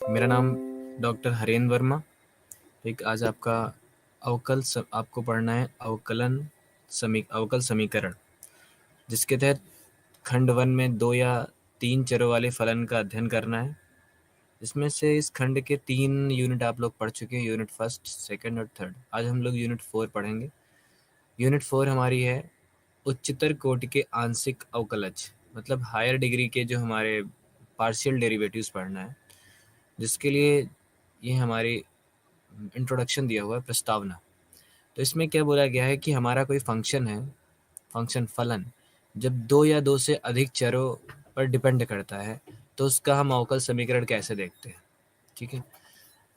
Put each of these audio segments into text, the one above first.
मेरा नाम डॉक्टर हरेन वर्मा। एक आज आपका आपको पढ़ना है अवकल समीकरण, जिसके तहत खंड 1 में 2 या 3 चरों वाले फलन का अध्ययन करना है। इसमें से इस खंड के 3 यूनिट आप लोग पढ़ चुके हैं, यूनिट फर्स्ट, सेकंड और थर्ड। आज हम लोग यूनिट 4 पढ़ेंगे। यूनिट 4 हमारी है उच्चतर कोटि के आंशिक अवकलज, मतलब हायर डिग्री के जो हमारे पार्शियल डेरिवेटिव्स पढ़ना है, जिसके लिए ये हमारी इंट्रोडक्शन दिया हुआ है, प्रस्तावना। तो इसमें क्या बोला गया है कि हमारा कोई फंक्शन है, फंक्शन फलन, जब 2 या 2 से अधिक चरों पर डिपेंड करता है तो उसका हम अवकल समीकरण कैसे देखते हैं। ठीक है,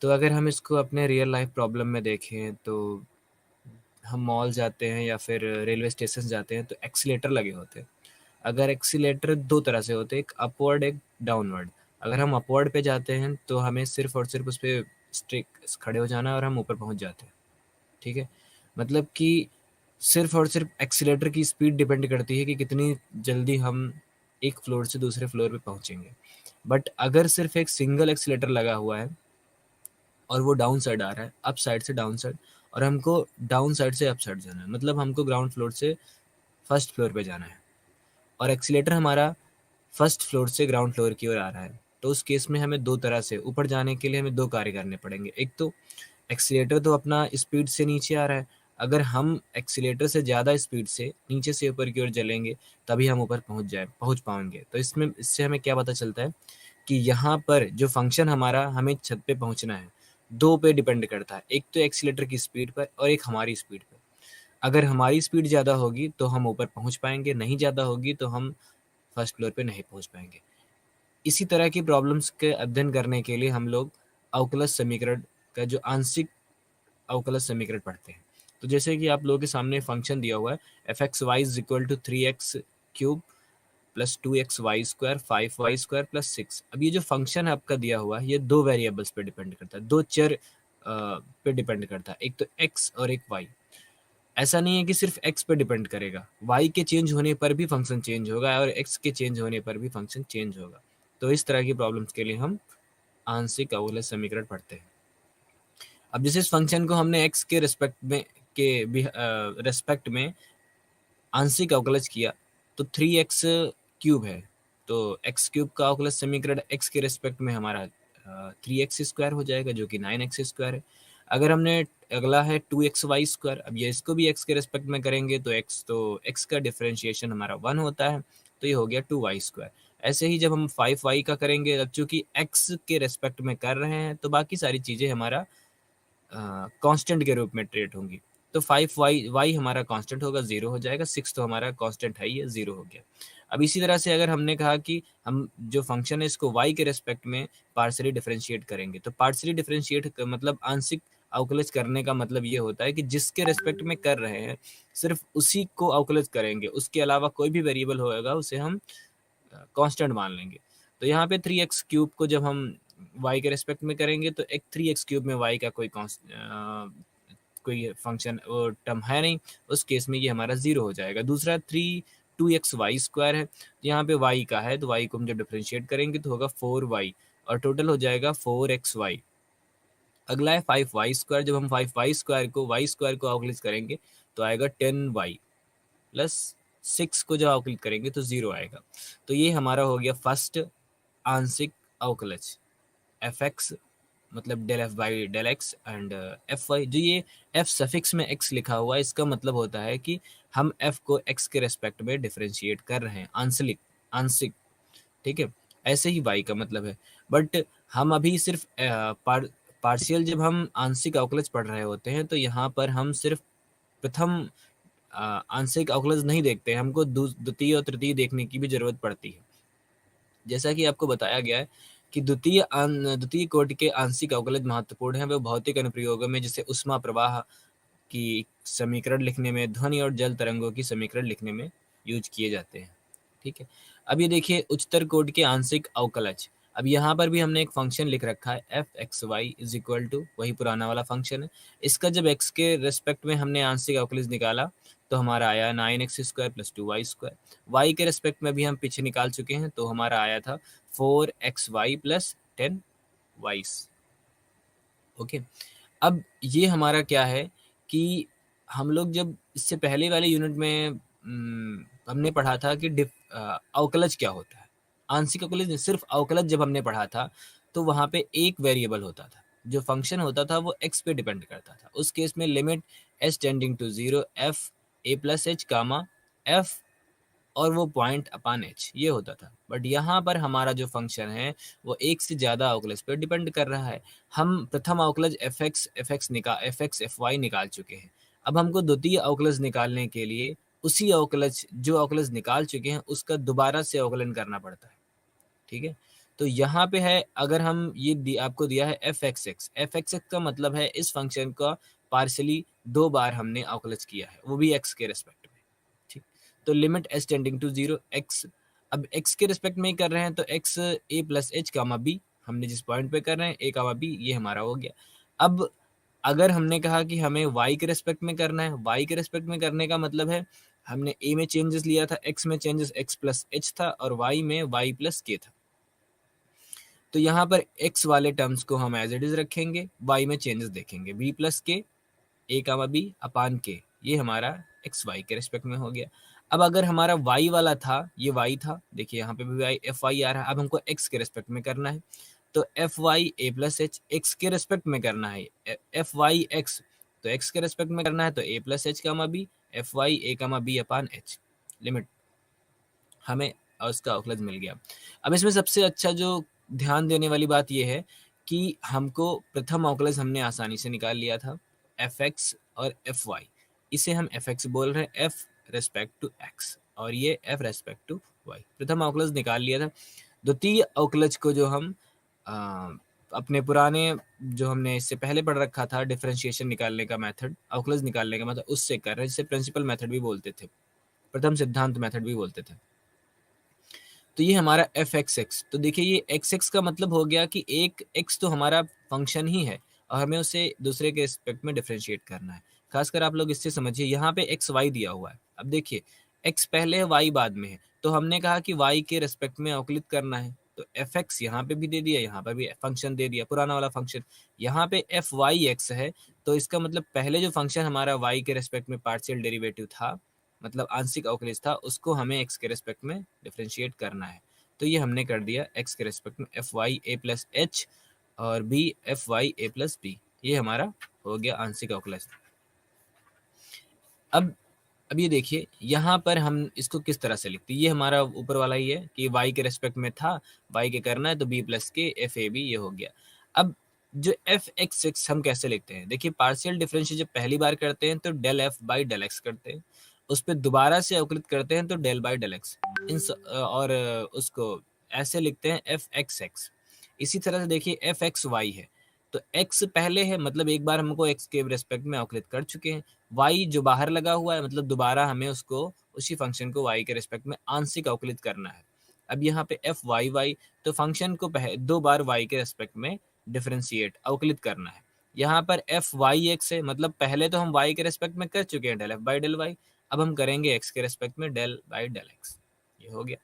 तो अगर हम इसको अपने रियल लाइफ प्रॉब्लम में देखें तो हम मॉल जाते हैं या फिर रेलवे स्टेशन जाते हैं तो एक्सीलेटर लगे होते हैं। अगर एक्सीलेटर दो तरह से होते हैं, एक अपवर्ड एक डाउनवर्ड। अगर हम अपवर्ड पे जाते हैं तो हमें सिर्फ और सिर्फ उस पर स्ट्रिक खड़े हो जाना है और हम ऊपर पहुंच जाते हैं। ठीक है, मतलब कि सिर्फ और सिर्फ एक्सीलेटर की स्पीड डिपेंड करती है कि कितनी जल्दी हम एक फ्लोर से दूसरे फ्लोर पे पहुंचेंगे। बट अगर सिर्फ एक सिंगल एक्सीलेटर लगा हुआ है और वो डाउन साइड आ रहा है, अप साइड से डाउन साइड, और हमको डाउन साइड से अप साइड जाना है, मतलब हमको ग्राउंड फ्लोर से फर्स्ट फ्लोर पे जाना है, और एक्सीलेटर हमारा फर्स्ट फ्लोर से ग्राउंड फ्लोर की ओर आ रहा है, तो उस केस में हमें दो तरह से ऊपर जाने के लिए हमें दो कार्य करने पड़ेंगे। एक तो एक्सीलेटर तो अपना स्पीड से नीचे आ रहा है, अगर हम एक्सीलेटर से ज़्यादा स्पीड से नीचे से ऊपर की ओर चलेंगे तभी हम ऊपर पहुंच पाएंगे। तो इससे हमें क्या पता चलता है कि यहाँ पर जो फंक्शन हमारा हमें छत पे पहुंचना है, दो पे डिपेंड करता है, एक तो एक्सीलेटर की स्पीड पर और एक हमारी स्पीड पर। अगर हमारी स्पीड ज़्यादा होगी तो हम ऊपर पहुंच पाएंगे, नहीं ज़्यादा होगी तो हम फर्स्ट फ्लोर पे नहीं पहुंच पाएंगे। इसी तरह की प्रॉब्लम्स के अध्ययन करने के लिए हम लोग अवकलज समीकरण का जो आंशिक अवकलज समीकरण पढ़ते हैं। तो जैसे कि आप लोगों के सामने फंक्शन दिया हुआ है F x Y is equal to 3x³ plus 2xy² 5y² plus 6। अब ये जो फंक्शन है आपका दिया हुआ है, ये दो वेरिएबल्स पे डिपेंड करता है, दो चर पे डिपेंड करता है, एक तो x और एक y। ऐसा नहीं है कि सिर्फ x पे डिपेंड करेगा, y के चेंज होने पर भी फंक्शन चेंज होगा और x के चेंज होने पर भी फंक्शन चेंज होगा। तो इस तरह की प्रॉब्लम्स के लिए हम आंशिक अवकलज समीकरण पढ़ते हैं। अब जैसे इस फंक्शन को हमने x के रेस्पेक्ट में आंशिक अवकलज किया तो 3x³ है, तो x³ का अवकलज समीकरण x के रेस्पेक्ट में हमारा 3x² हो जाएगा, जो कि 9x² है। अगर हमने अगला है 2xy², अब ये इसको भी x के रेस्पेक्ट में करेंगे तो x का डिफरेंशिएशन हमारा 1 होता है, तो ये हो गया 2y²। ऐसे ही जब हम 5y का करेंगे, अब चूंकि x के रेस्पेक्ट में कर रहे हैं तो बाकी सारी चीज़ें हमारा कांस्टेंट के रूप में ट्रीट होंगी। तो 5y हमारा कांस्टेंट होगा, 0 हो जाएगा। 6 तो हमारा कांस्टेंट है ही है, 0 हो गया। अब इसी तरह से अगर हमने कहा कि हम जो फंक्शन है इसको y के रेस्पेक्ट में पार्शियली डिफरेंशिएट करेंगे, तो पार्शियली डिफरेंशिएट मतलब आंशिक अवकलज करने का मतलब ये होता है कि जिसके रेस्पेक्ट में कर रहे हैं सिर्फ उसी को अवकलज करेंगे, उसके अलावा कोई भी वेरिएबल होगा उसे हम कांस्टेंट मान लेंगे। तो यहाँ पे 3x³ को जब हम y के रेस्पेक्ट में करेंगे तो एक 3x³ में y का कोई फंक्शन टर्म है नहीं, उस केस में ये हमारा 0 हो जाएगा। दूसरा 2xy² है, यहाँ पे y का है तो y को हम जब डिफरेंशिएट करेंगे तो होगा 4y और टोटल हो जाएगा 4xy। अगला है 5y², जब हम 5y² को अवकलित करेंगे तो आएगा 10y प्लस 6 को जब अवकलित करेंगे तो 0 आएगा। तो ये हमारा हो गया फर्स्ट आंशिक अवकलज एफ एक्स, मतलब del F by del X and F Y. जो ये एफ सफिक्स में एक्स लिखा हुआ है, इसका मतलब होता है कि हम एफ को एक्स के रेस्पेक्ट में डिफरेंशिएट कर रहे हैं, आंसलिक आंशिक। ठीक है, ऐसे ही वाई का मतलब है। बट हम अभी सिर्फ पार्शियल, जब हम आंशिक अवकलज पढ़ रहे होते हैं तो यहाँ पर हम सिर्फ प्रथम आंशिक अवकलज नहीं देखते हैं, हमको द्वितीय और तृतीय देखने की भी जरूरत पड़ती है। जैसा कि आपको बताया गया है कि द्वितीय कोटि के आंशिक अवकलज महत्वपूर्ण है, वे भौतिक अनुप्रयोगों में जैसे उष्मा प्रवाह की समीकरण लिखने में, ध्वनि और जल तरंगों की समीकरण लिखने में यूज किए जाते हैं। ठीक है, अब ये देखिए उच्चतर कोटि के आंशिक अवकलज। अब यहाँ पर भी हमने एक फंक्शन लिख रखा है F x Y is equal to, वही पुराना वाला फंक्शन है। इसका जब एक्स के रेस्पेक्ट में हमने आंशिक अवकलज निकाला तो हमारा आया 9x² प्लस 2y²। वाई के रेस्पेक्ट में भी हम पीछे निकाल चुके हैं, तो हमारा आया था 4xy प्लस 10 वाइस। ओके, अब ये हमारा क्या है कि हम लोग जब इससे पहले वाले यूनिट में हमने पढ़ा था कि अवकलज क्या होता है। आंशिक अवकलज सिर्फ अवकलज जब हमने पढ़ा था तो वहाँ पे एक वेरिएबल होता था, जो फंक्शन होता था वो x पे डिपेंड करता था। उस केस में limit s tending to 0 f a plus H comma f और वो पॉइंट अपान एच, ये होता था। बट यहाँ पर हमारा जो फंक्शन है वो एक से ज़्यादा अवकलज पर डिपेंड कर रहा है। हम प्रथम अवकलज एफ एक्स एफ वाई निकाल चुके हैं। अब हमको द्वितीय अवकलज निकालने के लिए उसी अवकलज जो अवकलज निकाल चुके हैं उसका दोबारा से अवकलन करना पड़ता है। ठीक है, तो यहाँ पे है, अगर हम ये आपको दिया है एफ एक्स एक्स का मतलब है इस फंक्शन का पार्शली दो बार हमने अवकलज किया है, वो भी एक्स के रेस्पेक्ट में। ठीक, तो limit S tending to 0 X, अब एक्स के रिस्पेक्ट में ही कर रहे हैं तो X A plus H comma B, हमने जिस पॉइंट पे कर रहे हैं ए कामा बी, ये हमारा हो गया। अब अगर हमने कहा कि हमें वाई के रेस्पेक्ट में करना है, वाई के रेस्पेक्ट में करने का मतलब है हमने ए में चेंजेस लिया था, एक्स में चेंजेस एक्स प्लस एच था और वाई में वाई प्लस के था। तो यहाँ पर एक्स वाले टर्म्स को हम एज इट इज रखेंगे, वाई में चेंजेस देखेंगे, बी प्लस के ए कामा बी अपान के, ये हमारा एक्स वाई के रेस्पेक्ट में हो गया। अब अगर हमारा वाई वाला था, ये वाई था, देखिए यहाँ पे भी वाई एफ वाई आ रहा है। अब हमको एक्स के रेस्पेक्ट में करना है, तो एफ वाई ए प्लस एच एक्स के रेस्पेक्ट में करना है, एफ वाई एक्स तो एक्स के रेस्पेक्ट में करना है, तो ए plus H comma b f Y A comma B upon H, limit हमें उसका अवकलज मिल गया। अब इसमें सबसे अच्छा जो ध्यान देने वाली बात यह है कि हमको प्रथम अवकलज हमने आसानी से निकाल लिया था, एफ एक्स और एफ वाई। इसे हम एफ एक्स बोल रहे हैं, एफ रेस्पेक्ट टू एक्स, और ये एफ रेस्पेक्ट टू वाई। प्रथम अवकलज निकाल लिया था। द्वितीय अवकलज को जो हम अपने पुराने जो हमने इससे पहले पढ़ रखा था डिफरेंशिएशन निकालने का मेथड, अवकलज निकालने का मेथड, उससे कर रहे हैं, जिसे प्रिंसिपल मेथड भी बोलते थे, प्रथम सिद्धांत मेथड भी बोलते थे। तो ये हमारा एफ एक्स एक्स, तो देखिए ये एक्स एक्स का मतलब हो गया कि एक एक्स तो हमारा फंक्शन ही है और हमें उसे दूसरे के रिस्पेक्ट में डिफरेंशिएट करना है। खासकर आप लोग इससे समझिए, यहाँ पे एक्स वाई दिया हुआ है। अब देखिए एक्स पहले है, वाई बाद में है, तो हमने कहा कि वाई के रिस्पेक्ट में अवकलित करना है, तो एफ एक्स यहाँ पे भी दे दिया, यहाँ पर भी फंक्शन दे दिया, पुराना वाला फंक्शन। यहाँ पे एफ वाई एक्स है, तो इसका मतलब पहले जो फंक्शन हमारा वाई के रिस्पेक्ट में पार्शियल डेरिवेटिव था, मतलब आंशिक अवकलज था, उसको हमें एक्स के रेस्पेक्ट में डिफरेंशिएट करना है। तो ये हमने कर दिया एक्स के रेस्पेक्ट में एफ वाई ए प्लस एच और बी एफ वाई ए प्लस बी, ये हमारा हो गया आंशिक अवकलज। अब ये देखिए यहाँ पर हम इसको किस तरह से लिखते हैं, ये हमारा ऊपर वाला ही है कि y के रेस्पेक्ट में था, y के करना है, तो b प्लस के एफ ए बी, ये हो गया। अब जो एफ एक्स एक्स हम कैसे लिखते हैं, देखिए पार्शियल डिफरेंशियल जब पहली बार करते हैं तो del F by del X करते हैं, उस पर दोबारा से अवकलित करते हैं तो डेल बाई डेल एक्स, और उसको ऐसे लिखते हैं एफ एक्स एक्स। इसी तरह से देखिए एफ एक्स वाई है, तो x पहले है, मतलब एक बार हमको x के रेस्पेक्ट में अवकलित कर चुके हैं। y जो बाहर लगा हुआ है, मतलब दोबारा हमें उसको उसी फंक्शन को y के रेस्पेक्ट में आंशिक अवकलित करना है। अब यहाँ पे एफ वाई वाई, तो फंक्शन को दो बार y के रेस्पेक्ट में डिफरेंशिएट अवकलित करना है। यहाँ पर एफ वाई एक्स है, मतलब पहले तो हम y के रेस्पेक्ट में कर चुके हैं del F by del Y, अब हम करेंगे x के रेस्पेक्ट में डेल बाई डेल एक्स, ये हो गया।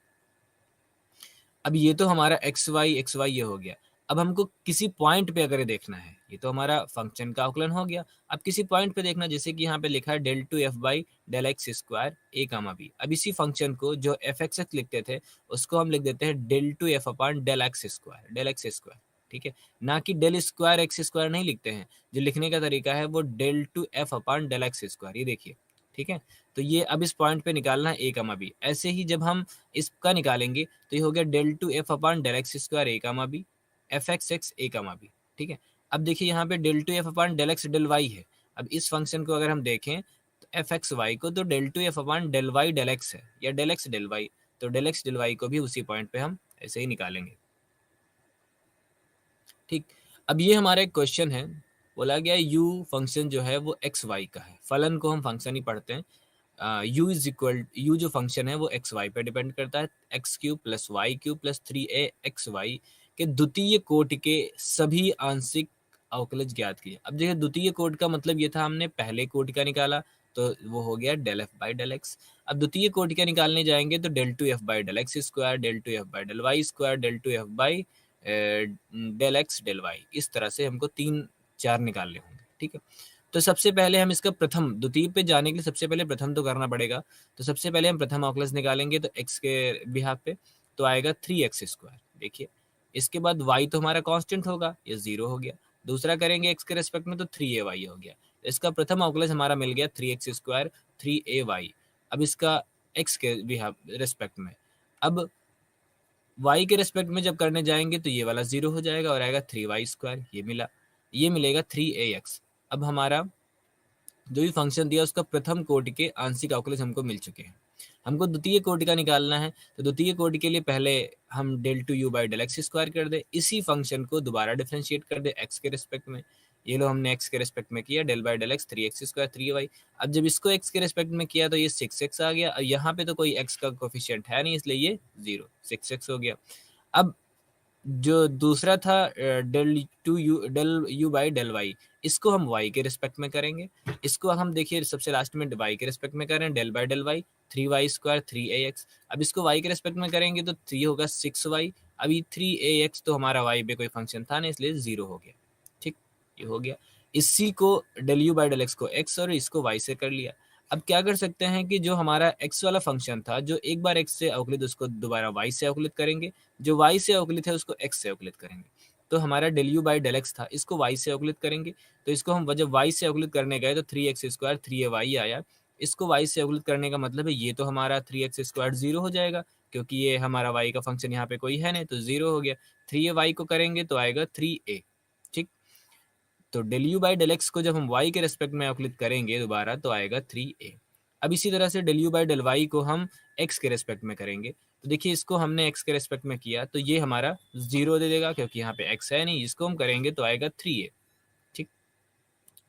अब ये तो हमारा एक्स वाई ये हो गया। अब हमको किसी पॉइंट पे अगर देखना है, ये तो हमारा फंक्शन का अवकलन हो गया। अब किसी पॉइंट पे देखना, जैसे कि यहाँ पे लिखा है del two F by del x square A comma B. अब इसी फंक्शन को जो एफ एक्स एक्स लिखते थे उसको हम लिख देते हैं del two F upon del x square, ठीक है, ना कि डेल स्क्वायर एक्स स्क्वायर नहीं लिखते हैं। जो लिखने का तरीका है वो del two F upon del x square, ये देखिए, ठीक है। तो ये अब इस पॉइंट पे निकालना है ए कामा बी। ऐसे ही जब हम इसका निकालेंगे तो ये हो गया del two F upon del x square A comma b, f x x a comma b, ठीक है। अब देखिए यहाँ पे del two F upon del x del y है। अब इस फंक्शन को अगर हम देखें तो एफ एक्स वाई को, तो del two F upon del Y del X है, या डेल एक्स डेल वाई, तो डेल एक्स डेल वाई को भी उसी पॉइंट पे हम ऐसे ही निकालेंगे, ठीक। अब ये हमारा एक क्वेश्चन है, बोला गया यू फंक्शन जो है वो एक्स वाई का है। फलन को हम फंक्शन ही पढ़ते हैं। यू इज इक्वल, यू जो फंक्शन है वो एक्स वाई पे डिपेंड करता है। X cube plus Y cube plus 3a X Y के द्वितीय कोटि के सभी आंशिक अवकलज ज्ञात किए। अब देखिए द्वितीय कोटि का मतलब ये था, हमने पहले कोटि का निकाला तो वो हो गया del F by del X. अब द्वितीय कोटि का निकालने जाएंगे तो del two F by del x square, del two F by del Y square, del two F by del x del Y, इस तरह से हमको 3 4 निकालने होंगे। ठीक है, तो सबसे पहले हम इसका प्रथम द्वितीय पे जाने के लिए सबसे पहले प्रथम तो करना पड़ेगा। तो सबसे पहले हम प्रथम अवकलज निकालेंगे, तो x के बिहाफ पे तो आएगा 3x²। देखिए, इसके बाद y तो हमारा कांस्टेंट होगा, ये 0 हो गया। दूसरा करेंगे x के रेस्पेक्ट में, तो 3ay हो गया। इसका प्रथम अवकलज हमारा मिल गया 3x², 3ay। अब इसका x के बिहाफ रेस्पेक्ट में, अब y के रेस्पेक्ट में जब करने जाएंगे तो ये वाला 0 हो जाएगा और आएगा 3y², ये मिला, ये मिलेगा 3ax। अब हमारा जो भी फंक्शन दिया उसका प्रथम कोटि के आंशिक अवकलज हमको मिल चुके हैं। हमको द्वितीय कोटि का निकालना है, तो द्वितीय कोटि के लिए पहले हम del two U by del x square कर दे, इसी फंक्शन को दोबारा डिफरेंशिएट कर दे एक्स के रिस्पेक्ट में। ये लो हमने एक्स के रिस्पेक्ट में किया, del by del x 3x² 3y। अब जब इसको एक्स के रिस्पेक्ट में किया तो ये 6x आ गया। अब यहाँ पे तो कोई एक्स का कोफिशिएंट है नहीं, इसलिए ये 0 6x हो गया। अब जो दूसरा था del you by del Y, इसको हम y के रिस्पेक्ट में करेंगे। इसको हम देखिए सबसे लास्ट में y के रिस्पेक्ट में करें, del by del Y 3y² 3ax। अब इसको y के रिस्पेक्ट में करेंगे तो 3 होगा 6y। अभी 3ax तो हमारा y पे कोई फंक्शन था नहीं, इसलिए 0 हो गया। ठीक, ये हो गया। इसी को del you by del x को x और इसको y से कर लिया। अब क्या कर सकते हैं कि जो हमारा x वाला फंक्शन था, जो एक बार x से अवकलित, उसको दोबारा y से अवकलित करेंगे। जो y से अवकलित है उसको x से अवकलित करेंगे। तो हमारा del you by del X था, इसको y से अवकलित करेंगे। तो इसको हम जब y से अवकलित करने गए तो 3x² 3ay आया। इसको y से अवकलित करने का मतलब है ये तो हमारा 3x² 0 हो जाएगा, क्योंकि ये हमारा y का फंक्शन यहाँ पे कोई है नहीं, तो 0 हो गया। 3ay को करेंगे तो आएगा 3a। ठीक, तो del you by del x को जब हम y के रेस्पेक्ट में अवकलित करेंगे दोबारा तो आएगा 3a। अब इसी तरह से del you by del Y को हम x के रेस्पेक्ट में करेंगे, तो देखिए इसको हमने x के रेस्पेक्ट में किया तो ये हमारा 0 दे देगा, क्योंकि यहाँ पे x है नहीं। इसको हम करेंगे तो आएगा 3a। ठीक,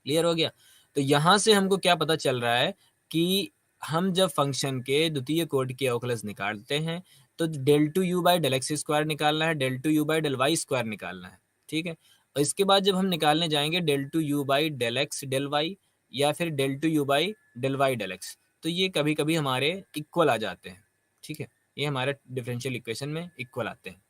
क्लियर हो गया। तो यहाँ से हमको क्या पता चल रहा है कि हम जब फंक्शन के द्वितीय कोटि के अवकलज निकालते हैं तो del two U by del x square निकालना है, del two U by del Y square निकालना है। ठीक है, और इसके बाद जब हम निकालने जाएंगे del two U by del x del Y या फिर del two U by del Y del X, तो ये कभी कभी हमारे इक्वल आ जाते हैं। ठीक है, ये हमारे डिफरेंशियल इक्वेशन में इक्वल आते हैं।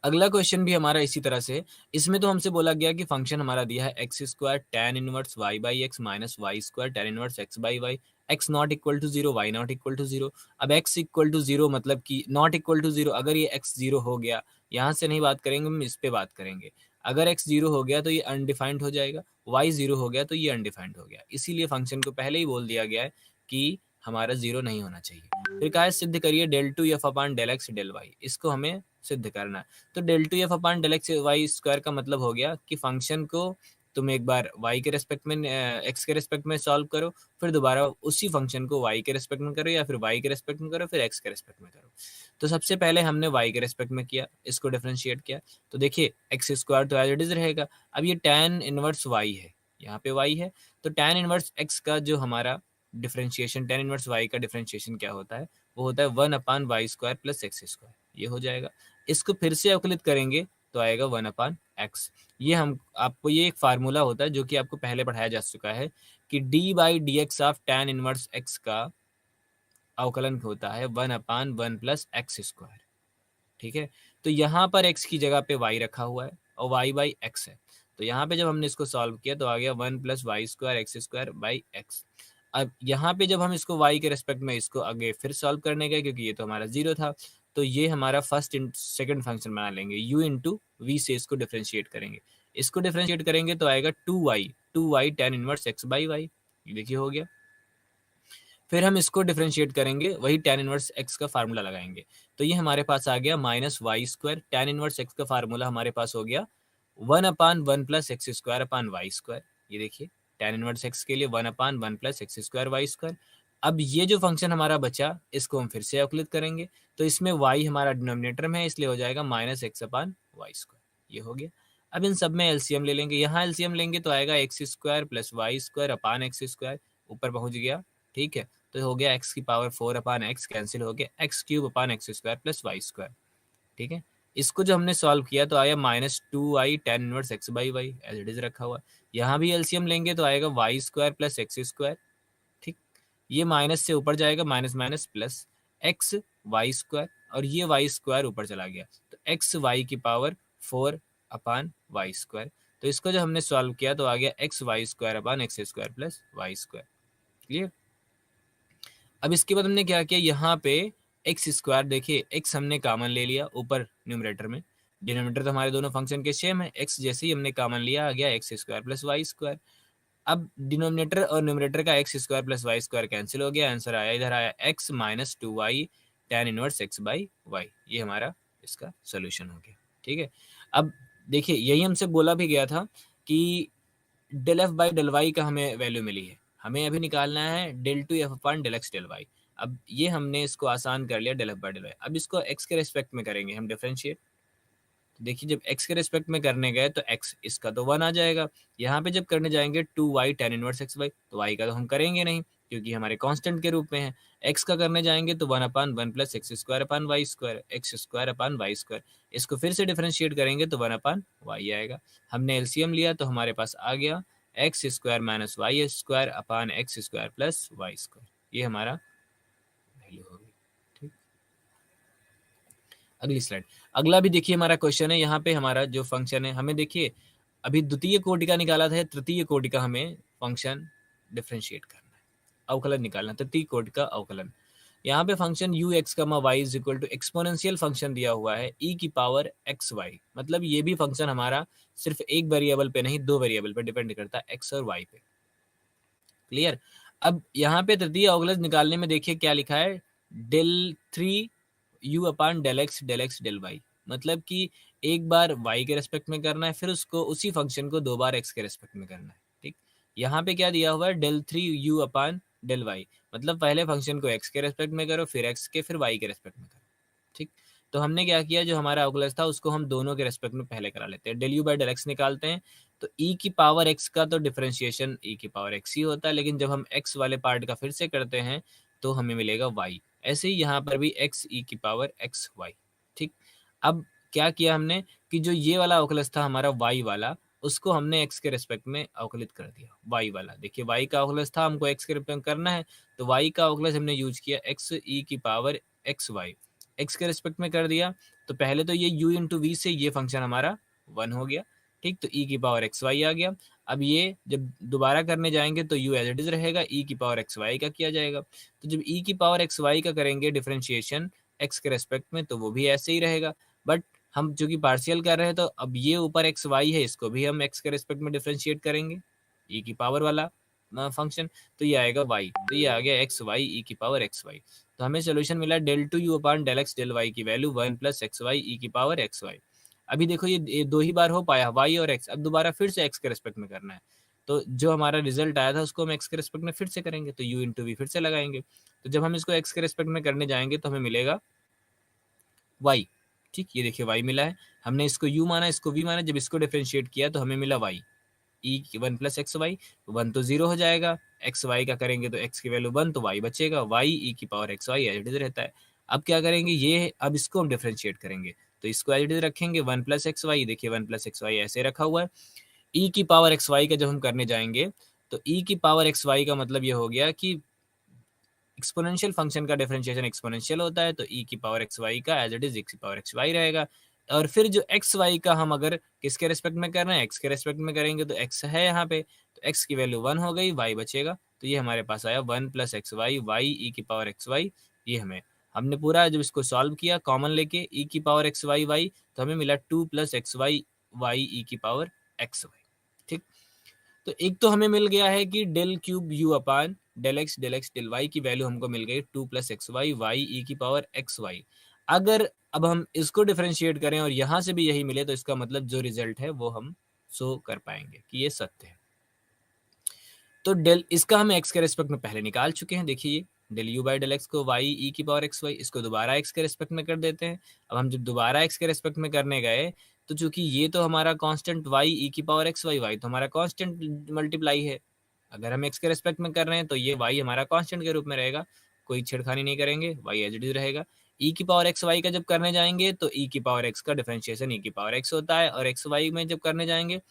अगला क्वेश्चन भी हमारा इसी तरह से, इसमें तो हमसे बोला गया कि फंक्शन हमारा दिया है x² tan inverse y by X minus y² tan inverse x by Y, x not equal to 0 y not equal to 0। अब x इक्वल टू 0 मतलब कि नॉट इक्वल टू 0, अगर ये x 0 हो गया, यहाँ से नहीं बात करेंगे हम, इस पे बात करेंगे। अगर x 0 हो गया तो ये अनडिफाइंड हो जाएगा, y 0 हो गया तो ये अनडिफाइंड हो गया। इसीलिए फंक्शन को पहले ही बोल दिया गया है कि हमारा 0 नहीं होना चाहिए। फिर कहा है सिद्ध करिए del two F upon del x del Y, इसको हमें सिद्ध करना है। तो del two F upon del x Y square का मतलब हो गया कि फंक्शन को तुम एक बार y के रेस्पेक्ट में x के रेस्पेक्ट में सॉल्व करो, फिर दोबारा उसी फंक्शन को y के रेस्पेक्ट में करो या फिर y के रेस्पेक्ट में करो, फिर x के रेस्पेक्ट में करो। तो सबसे पहले हमने y के रेस्पेक्ट में किया, इसको डिफरेंशिएट किया, तो देखिए एक्स स्क्वायर तो एज इट इज रहेगा। अब ये tan इनवर्स y है, यहाँ पे y है, तो tan इनवर्स x का जो हमारा डिफरेंशिएशन, tan इनवर्स y का डिफरेंशिएशन क्या होता है, वो होता है 1 upon Y square plus x square, ये हो जाएगा। इसको फिर से अवकलित करेंगे तो आएगा 1 अपान एक्स। ये हम आपको, ये एक फार्मूला होता है जो कि आपको पहले पढ़ाया जा चुका है कि D by D x of tan inverse x का अवकलन होता है 1 अपान 1 प्लस एक्स स्क्वायर। ठीक है, तो यहाँ पर x की जगह पे y रखा हुआ है और y बाई एक्स है, तो यहाँ पे जब हमने इसको सॉल्व किया तो आ गया 1 plus Y square x square by X. अब यहाँ पे जब हम इसको y के रेस्पेक्ट में इसको आगे फिर सॉल्व करने गए, क्योंकि ये तो हमारा 0 था, तो ये हमारा फर्स्ट सेकंड फंक्शन बना लेंगे, u इंटू वी से इसको डिफ्रेंशिएट करेंगे। इसको डिफ्रेंशिएट करेंगे तो आएगा 2y tan inverse x by Y, ये देखिए हो गया। फिर हम इसको डिफरेंशिएट करेंगे, वही tan इनवर्स x का फार्मूला लगाएंगे, तो ये हमारे पास आ गया minus Y square. tan inverse x का फार्मूला हमारे पास हो गया 1 upon 1 plus x square upon Y square. ये देखिए tan इनवर्स x के लिए 1 upon 1 plus x square Y square. अब ये जो फंक्शन हमारा बचा, इसको हम फिर से अवकलित करेंगे, तो इसमें y हमारा डिनोमिनेटर में है, इसलिए हो जाएगा minus x upon y square, ये हो गया। अब इन सब में एलसीएम ले लेंगे, यहाँ एलसीएम लेंगे तो आएगा x square plus Y square upon x square, ऊपर पहुंच गया। ठीक है, तो हो गया x की पावर 4 अपान एक्स, कैंसिल हो गया x cube upon x square plus Y square. ठीक है, इसको जो हमने सॉल्व किया तो आया minus 2y tan inverse x by y, as it is रखा हुआ। यहाँ भी एलसीएम लेंगे तो आएगा y square plus x square. ठीक, ये माइनस से ऊपर जाएगा, minus minus plus x Y square और ये वाई स्क्वायर ऊपर चला गया, तो एक्स वाई की पावर 4 अपान वाई स्क्वायर। तो इसको जब हमने सॉल्व किया तो आ गया x Y square upon x square plus Y square. Clear. अब इसके बाद हमने क्या किया, यहाँ पे एक्स स्क्वायर, देखिए एक्स हमने कॉमन ले लिया ऊपर न्यूमरेटर में, डिनोमिनेटर तो हमारे दोनों फंक्शन के सेम है, एक्स जैसे ही हमने कॉमन लिया आ गया x square plus Y square. अब डिनोमिनेटर और न्यूमरेटर का x square plus Y square cancel हो गया, आंसर आया इधर आया x minus 2y tan inverse x by Y. ये हमारा इसका सोल्यूशन हो गया। ठीक है। अब देखिए यही हमसे बोला भी गया था कि del F by del y का हमें वैल्यू मिली है, हमें अभी निकालना है del two F upon del x del Y. अब ये हमने इसको आसान कर लिया del F by del Y. अब इसको एक्स के रेस्पेक्ट में करेंगे हम डिफरेंशिएट। तो देखिए जब x के रेस्पेक्ट में करने गए तो x इसका तो 1 आ जाएगा, यहाँ पे जब करने जाएंगे 2y tan inverse x y, तो y का तो हम करेंगे नहीं क्योंकि हमारे कांस्टेंट के रूप में है। x का करने जाएंगे तो 1 upon 1 plus x square upon Y square, x square upon Y square. इसको फिर से डिफरेंशिएट करेंगे तो 1 अपान वाई आएगा। हमने एलसीएम लिया तो हमारे पास आ गया x square minus Y square upon x square plus Y square. ये हमारा वैल्यू होगी। ठीक। अगली स्लाइड। अगला भी देखिए हमारा क्वेश्चन है, यहाँ पे हमारा जो फंक्शन है हमें देखिए अभी द्वितीय कोटि का निकाला था, तृतीय कोटि का हमें फंक्शन डिफरेंशिएट करना है, अवकलन निकालना, तृतीय कोटि का अवकलन। यहाँ पे function u x comma Y is equal to exponential function दिया हुआ है ई की पावर एक्स वाई। मतलब ये भी फंक्शन हमारा सिर्फ एक वेरिएबल पे नहीं, दो वेरिएबल पे डिपेंड करता है, एक्स और वाई पे। क्लियर। अब यहाँ पे तृतीय अवकलन निकालने में देखिए क्या लिखा है, del 3 u upon del x del y. मतलब कि एक बार y के रेस्पेक्ट में करना है, फिर उसको उसी फंक्शन को दो बार x के रेस्पेक्ट में करना है। ठीक। यहाँ पे क्या दिया हुआ है, del 3 u upon del y, मतलब पहले फंक्शन को x के रेस्पेक्ट में करो, फिर x के, फिर y के रेस्पेक्ट में करो। ठीक। तो हमने क्या किया, जो हमारा अवकलज था उसको हम दोनों के रेस्पेक्ट में पहले करा लेते हैं, del you by del x निकालते हैं। तो e की पावर x का तो डिफरेंशिएशन e की पावर x ही होता है, लेकिन जब हम x वाले पार्ट का फिर से करते हैं तो हमें मिलेगा y। ऐसे ही यहाँ पर भी x e की पावर x y। ठीक। अब क्या किया हमने कि जो ये वाला अवकलज था हमारा y वाला, उसको हमने x के रेस्पेक्ट में अवकलित कर दिया। y वाला देखिए y का अवकलज था, हमको x के रेस्पेक्ट में करना है, तो y का अवकलज हमने यूज किया x e की पावर x y, x के रेस्पेक्ट में कर दिया। तो पहले तो ये u इंटू वी से ये फंक्शन हमारा 1 हो गया। ठीक। तो e की पावर एक्स वाई आ गया। अब ये जब दोबारा करने जाएंगे तो u एज इट इज रहेगा, e की पावर एक्स वाई का किया जाएगा। तो जब e की पावर एक्स वाई का करेंगे डिफरेंशिएशन x के रेस्पेक्ट में तो वो भी ऐसे ही रहेगा, बट हम जो कि पार्शियल कर रहे हैं तो अब ये ऊपर एक्स वाई है, इसको भी हम x के रेस्पेक्ट में डिफरेंशिएट करेंगे, e की पावर वाला फंक्शन, तो ये आएगा y। तो ये आ गया एक्स वाई ई की पावर एक्स वाई। तो हमें सोल्यूशन मिला del two u upon del x del y की value 1 plus x y e की पावर एक्स वाई। अभी देखो ये दो ही बार हो पाया y और x, अब दोबारा फिर से x के रेस्पेक्ट में करना है, तो जो हमारा रिजल्ट आया था उसको हम x के रेस्पेक्ट में फिर से करेंगे, तो u इंटू वी फिर से लगाएंगे। तो जब हम इसको x के रेस्पेक्ट में करने जाएंगे तो हमें मिलेगा y। ठीक। ये देखिए y मिला है, हमने इसको u माना, इसको v माना, जब इसको डिफरेंशिएट किया तो हमें मिला y ई 1 प्लस एक्स वाई। 1 तो 0 हो जाएगा, एक्स वाई का करेंगे तो x की वैल्यू 1, तो y बचेगा, y ई की power x y as it is रहता है। अब क्या करेंगे, ये अब इसको हम डिफरेंशिएट करेंगे, तो इसको एज इट इज रखेंगे 1 प्लस एक्स वाई। देखिए 1 प्लस एक्स वाई ऐसे रखा हुआ है। ई की पावर एक्स वाई का जब हम करने जाएंगे तो ई की पावर एक्स वाई का मतलब ये हो गया कि एक्सपोनेंशियल फंक्शन का डिफरेंशिएशन एक्सपोनेंशियल होता है, तो ई की पावर एक्स वाई का एज इट इज एक्स की पावर एक्स वाई रहेगा। और फिर जो एक्स वाई का हम अगर किसके रेस्पेक्ट में कर रहे हैं, एक्स के रेस्पेक्ट में करेंगे, तो एक्स है यहाँ पे, तो एक्स की वैल्यू 1 हो गई, वाई बचेगा। तो ये हमारे पास आया 1 plus x y, y e की पावर एक्स वाई। ये हमें हमने पूरा जब इसको सॉल्व किया कॉमन लेके ई की पावर एक्स वाई वाई, तो हमें मिला 2 plus x y y e की पावर एक्स वाई। ठीक। तो एक तो हमें मिल गया है कि del cube u upon del x del y की वैल्यू हमको मिल गई 2 plus x y y e की पावर एक्स वाई। अगर अब हम इसको डिफरेंशिएट करें और यहाँ से भी यही मिले तो इसका मतलब जो रिजल्ट है वो हम शो कर पाएंगे कि ये सत्य है। तो डेल इसका हम एक्स के रेस्पेक्ट में पहले निकाल चुके हैं, देखिए del you by del x को वाई ई की पावर एक्स वाई, इसको दोबारा एक्स के रेस्पेक्ट में कर देते हैं। अब हम जब दोबारा एक्स के रेस्पेक्ट में करने गए तो चूंकि ये तो हमारा कांस्टेंट वाई ई की पावर एक्स वाई, वाई तो हमारा कांस्टेंट मल्टीप्लाई है, अगर हम एक्स के रेस्पेक्ट में कर रहे हैं तो ये वाई हमारा कांस्टेंट के रूप में रहेगा, कोई छेड़खानी नहीं करेंगे, वाई एज इट इज रहेगा। ई की पावर एक्स वाई का जब करने जाएंगे तो ई की पावर एक्स का डिफरेंशिएशन ई की पावर एक्स होता है, और एक्स वाई में जब करने जाएंगे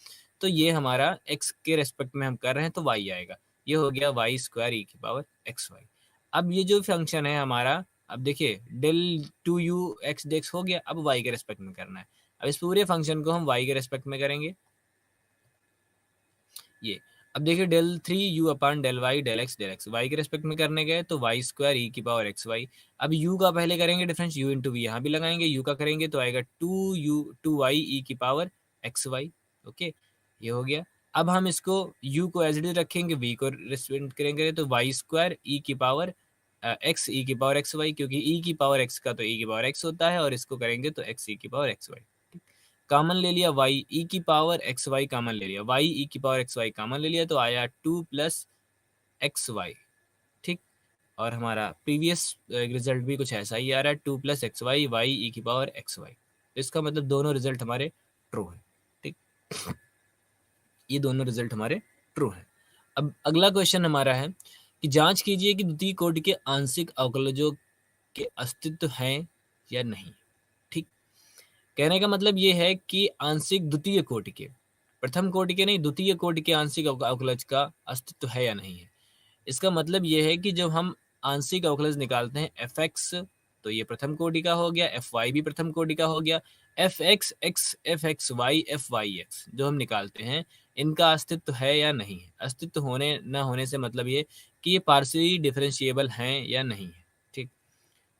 तो ये हमारा एक्स के रेस्पेक्ट में हम कर रहे हैं तो वाई आएगा। ये हो गया वाई स्क्वायर ई की पावर एक्स वाई। अब ये जो फंक्शन है हमारा अब देखिए डेल टू यू एक्स डेक्स हो गया, अब वाई के रेस्पेक्ट में करना है। अब इस पूरे फंक्शन को हम वाई के रेस्पेक्ट में करेंगे ये। अब देखिए del three u upon del x Y के रेस्पेक्ट में करने गए तो वाई स्क्वायर ई की पावर एक्स वाई। अब यू का पहले करेंगे डिफरेंस, यू इंटू वी यहाँ भी लगाएंगे, यू का करेंगे तो आएगा टू वाई ई की पावर एक्स वाई। ओके, ये हो गया। अब हम इसको u को एज इट इज रखेंगे, v को रिप्रेजेंट करेंगे तो वाई स्क्वायर ई की पावर एक्स ई की पावर एक्स वाई, क्योंकि e की पावर x का तो e की पावर x होता है, और इसको करेंगे तो x e की पावर एक्स वाई। कॉमन ले लिया y e की पावर एक्स वाई, कॉमन ले लिया y e की पावर एक्स वाई कॉमन ले लिया तो आया 2 प्लस एक्स वाई। ठीक, और हमारा प्रीवियस रिजल्ट भी कुछ ऐसा ही आ रहा है, 2 plus x y y e की पावर एक्स वाई। तो इसका मतलब दोनों रिजल्ट हमारे ट्रू है। ठीक, ये दोनों रिजल्ट हमारे ट्रू हैं। अब अगला क्वेश्चन हमारा है कि जांच कीजिए कि द्वितीय कोटि के आंशिक अवकलजों के अस्तित्व हैं या नहीं। ठीक, कहने का मतलब ये है कि आंशिक द्वितीय कोटि के, प्रथम कोटि के नहीं, द्वितीय कोटि के आंशिक अवकलज का अस्तित्व है या नहीं है। इसका मतलब ये है कि जब हम आंशिक अवकलज निकालते हैं एफ एक्स, तो ये प्रथम कोटि का हो गया, एफ वाई भी प्रथम कोटि का हो गया, f x x f x y x जो हम निकालते हैं, इनका अस्तित्व है या नहीं है। अस्तित्व होने न होने से मतलब ये कि ये पार्शियली डिफरेंशिएबल हैं या नहीं है। ठीक,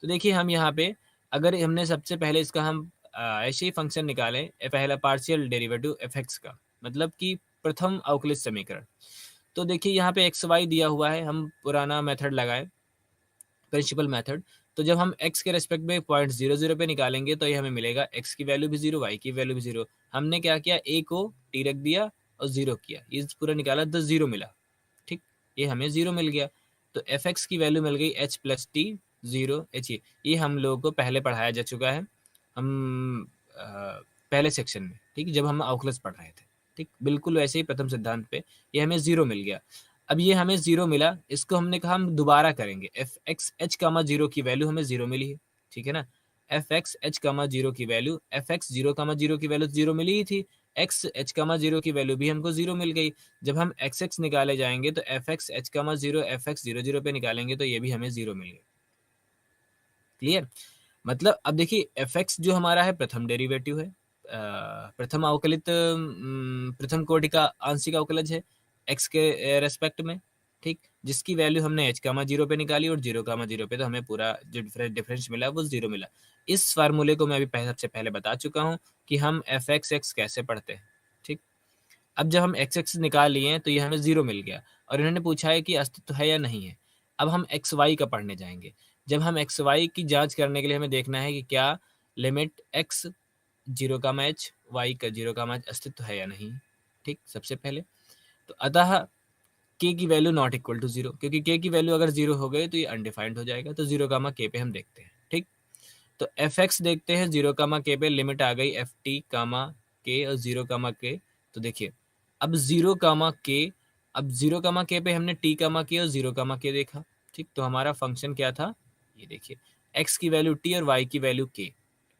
तो देखिए हम यहाँ पे अगर हमने सबसे पहले इसका हम ऐसे ही फंक्शन निकालें, पहला पार्शियल डेरिवेटिव एफ एक्स का, मतलब कि प्रथम अवकलित समीकरण। तो देखिए यहाँ पे एक्स वाई दिया हुआ है, हम पुराना मेथड लगाए, प्रिंसिपल मेथड। तो जब हम x के रेस्पेक्ट में पॉइंट 0 0 पे निकालेंगे तो ये हमें मिलेगा x की वैल्यू भी 0, y की वैल्यू भी 0। हमने क्या किया, a को t रख दिया और 0 किया, ये पूरा निकाला तो 0 मिला। ठीक, ये हमें 0 मिल गया। तो एफ एक्स की वैल्यू मिल गई h प्लस टी 0 h। ये हम लोगों को पहले पढ़ाया जा चुका है, हम पहले सेक्शन में, ठीक, जब हम अवकलज पढ़ रहे थे। ठीक, बिल्कुल वैसे ही प्रथम सिद्धांत पे ये हमें 0 मिल गया। अब ये हमें 0 मिला, इसको हमने कहा हम दोबारा करेंगे, एफ एक्स एच कामा 0 की वैल्यू हमें 0 मिली है। ठीक है ना, एफ एक्स एच कामा 0 की वैल्यू, एफ एक्स 0 कामा 0 की वैल्यू 0 मिली ही थी, एक्स एच कामा 0 की वैल्यू भी हमको 0 मिल गई। जब हम एक्स एक्स निकाले जाएंगे तो एफ एक्स एच कामा 0 एफ एक्स 0 0 पे निकालेंगे तो ये भी हमें 0 मिल गई। क्लियर, मतलब अब देखिए एफ एक्स जो हमारा है प्रथम डेरिवेटिव है, प्रथम अवकलित प्रथम कोटि का आंशिक अवकलज है एक्स के रेस्पेक्ट में। ठीक, जिसकी वैल्यू हमने एच कामा 0 पे निकाली और 0 कामा 0 पे तो हमें पूरा जो डिफरेंस मिला वो 0 मिला। इस फार्मूले को मैं अभी सबसे पहले बता चुका हूँ कि हम एफ एक्स एक्स कैसे पढ़ते हैं। ठीक, अब जब हम एक्स एक्स निकाल लिए हैं तो ये हमें 0 मिल गया, और इन्होंने पूछा है कि अस्तित्व है या नहीं है। अब हम एक्स वाई का पढ़ने जाएंगे। जब हम एक्स वाई की जांच करने के लिए हमें देखना है कि क्या लिमिट एक्स 0 का मैच वाई का 0 का मैच अस्तित्व है या नहीं। ठीक, सबसे पहले तो अतः k की वैल्यू नॉट इक्वल टू 0, क्योंकि k की वैल्यू अगर 0 हो गई तो ये अनडिफाइंड हो जाएगा। तो 0 कामा k पे हम देखते हैं। ठीक, तो एफ एक्स देखते हैं, 0 कामा k पे लिमिट आ गई एफ टी कामा k और 0 कामा k। तो देखिए अब 0 कामा k, अब 0 कामा k पे हमने t कामा k और 0 कामा k देखा। ठीक, तो हमारा फंक्शन क्या था, ये देखिए x की वैल्यू t और y की value k,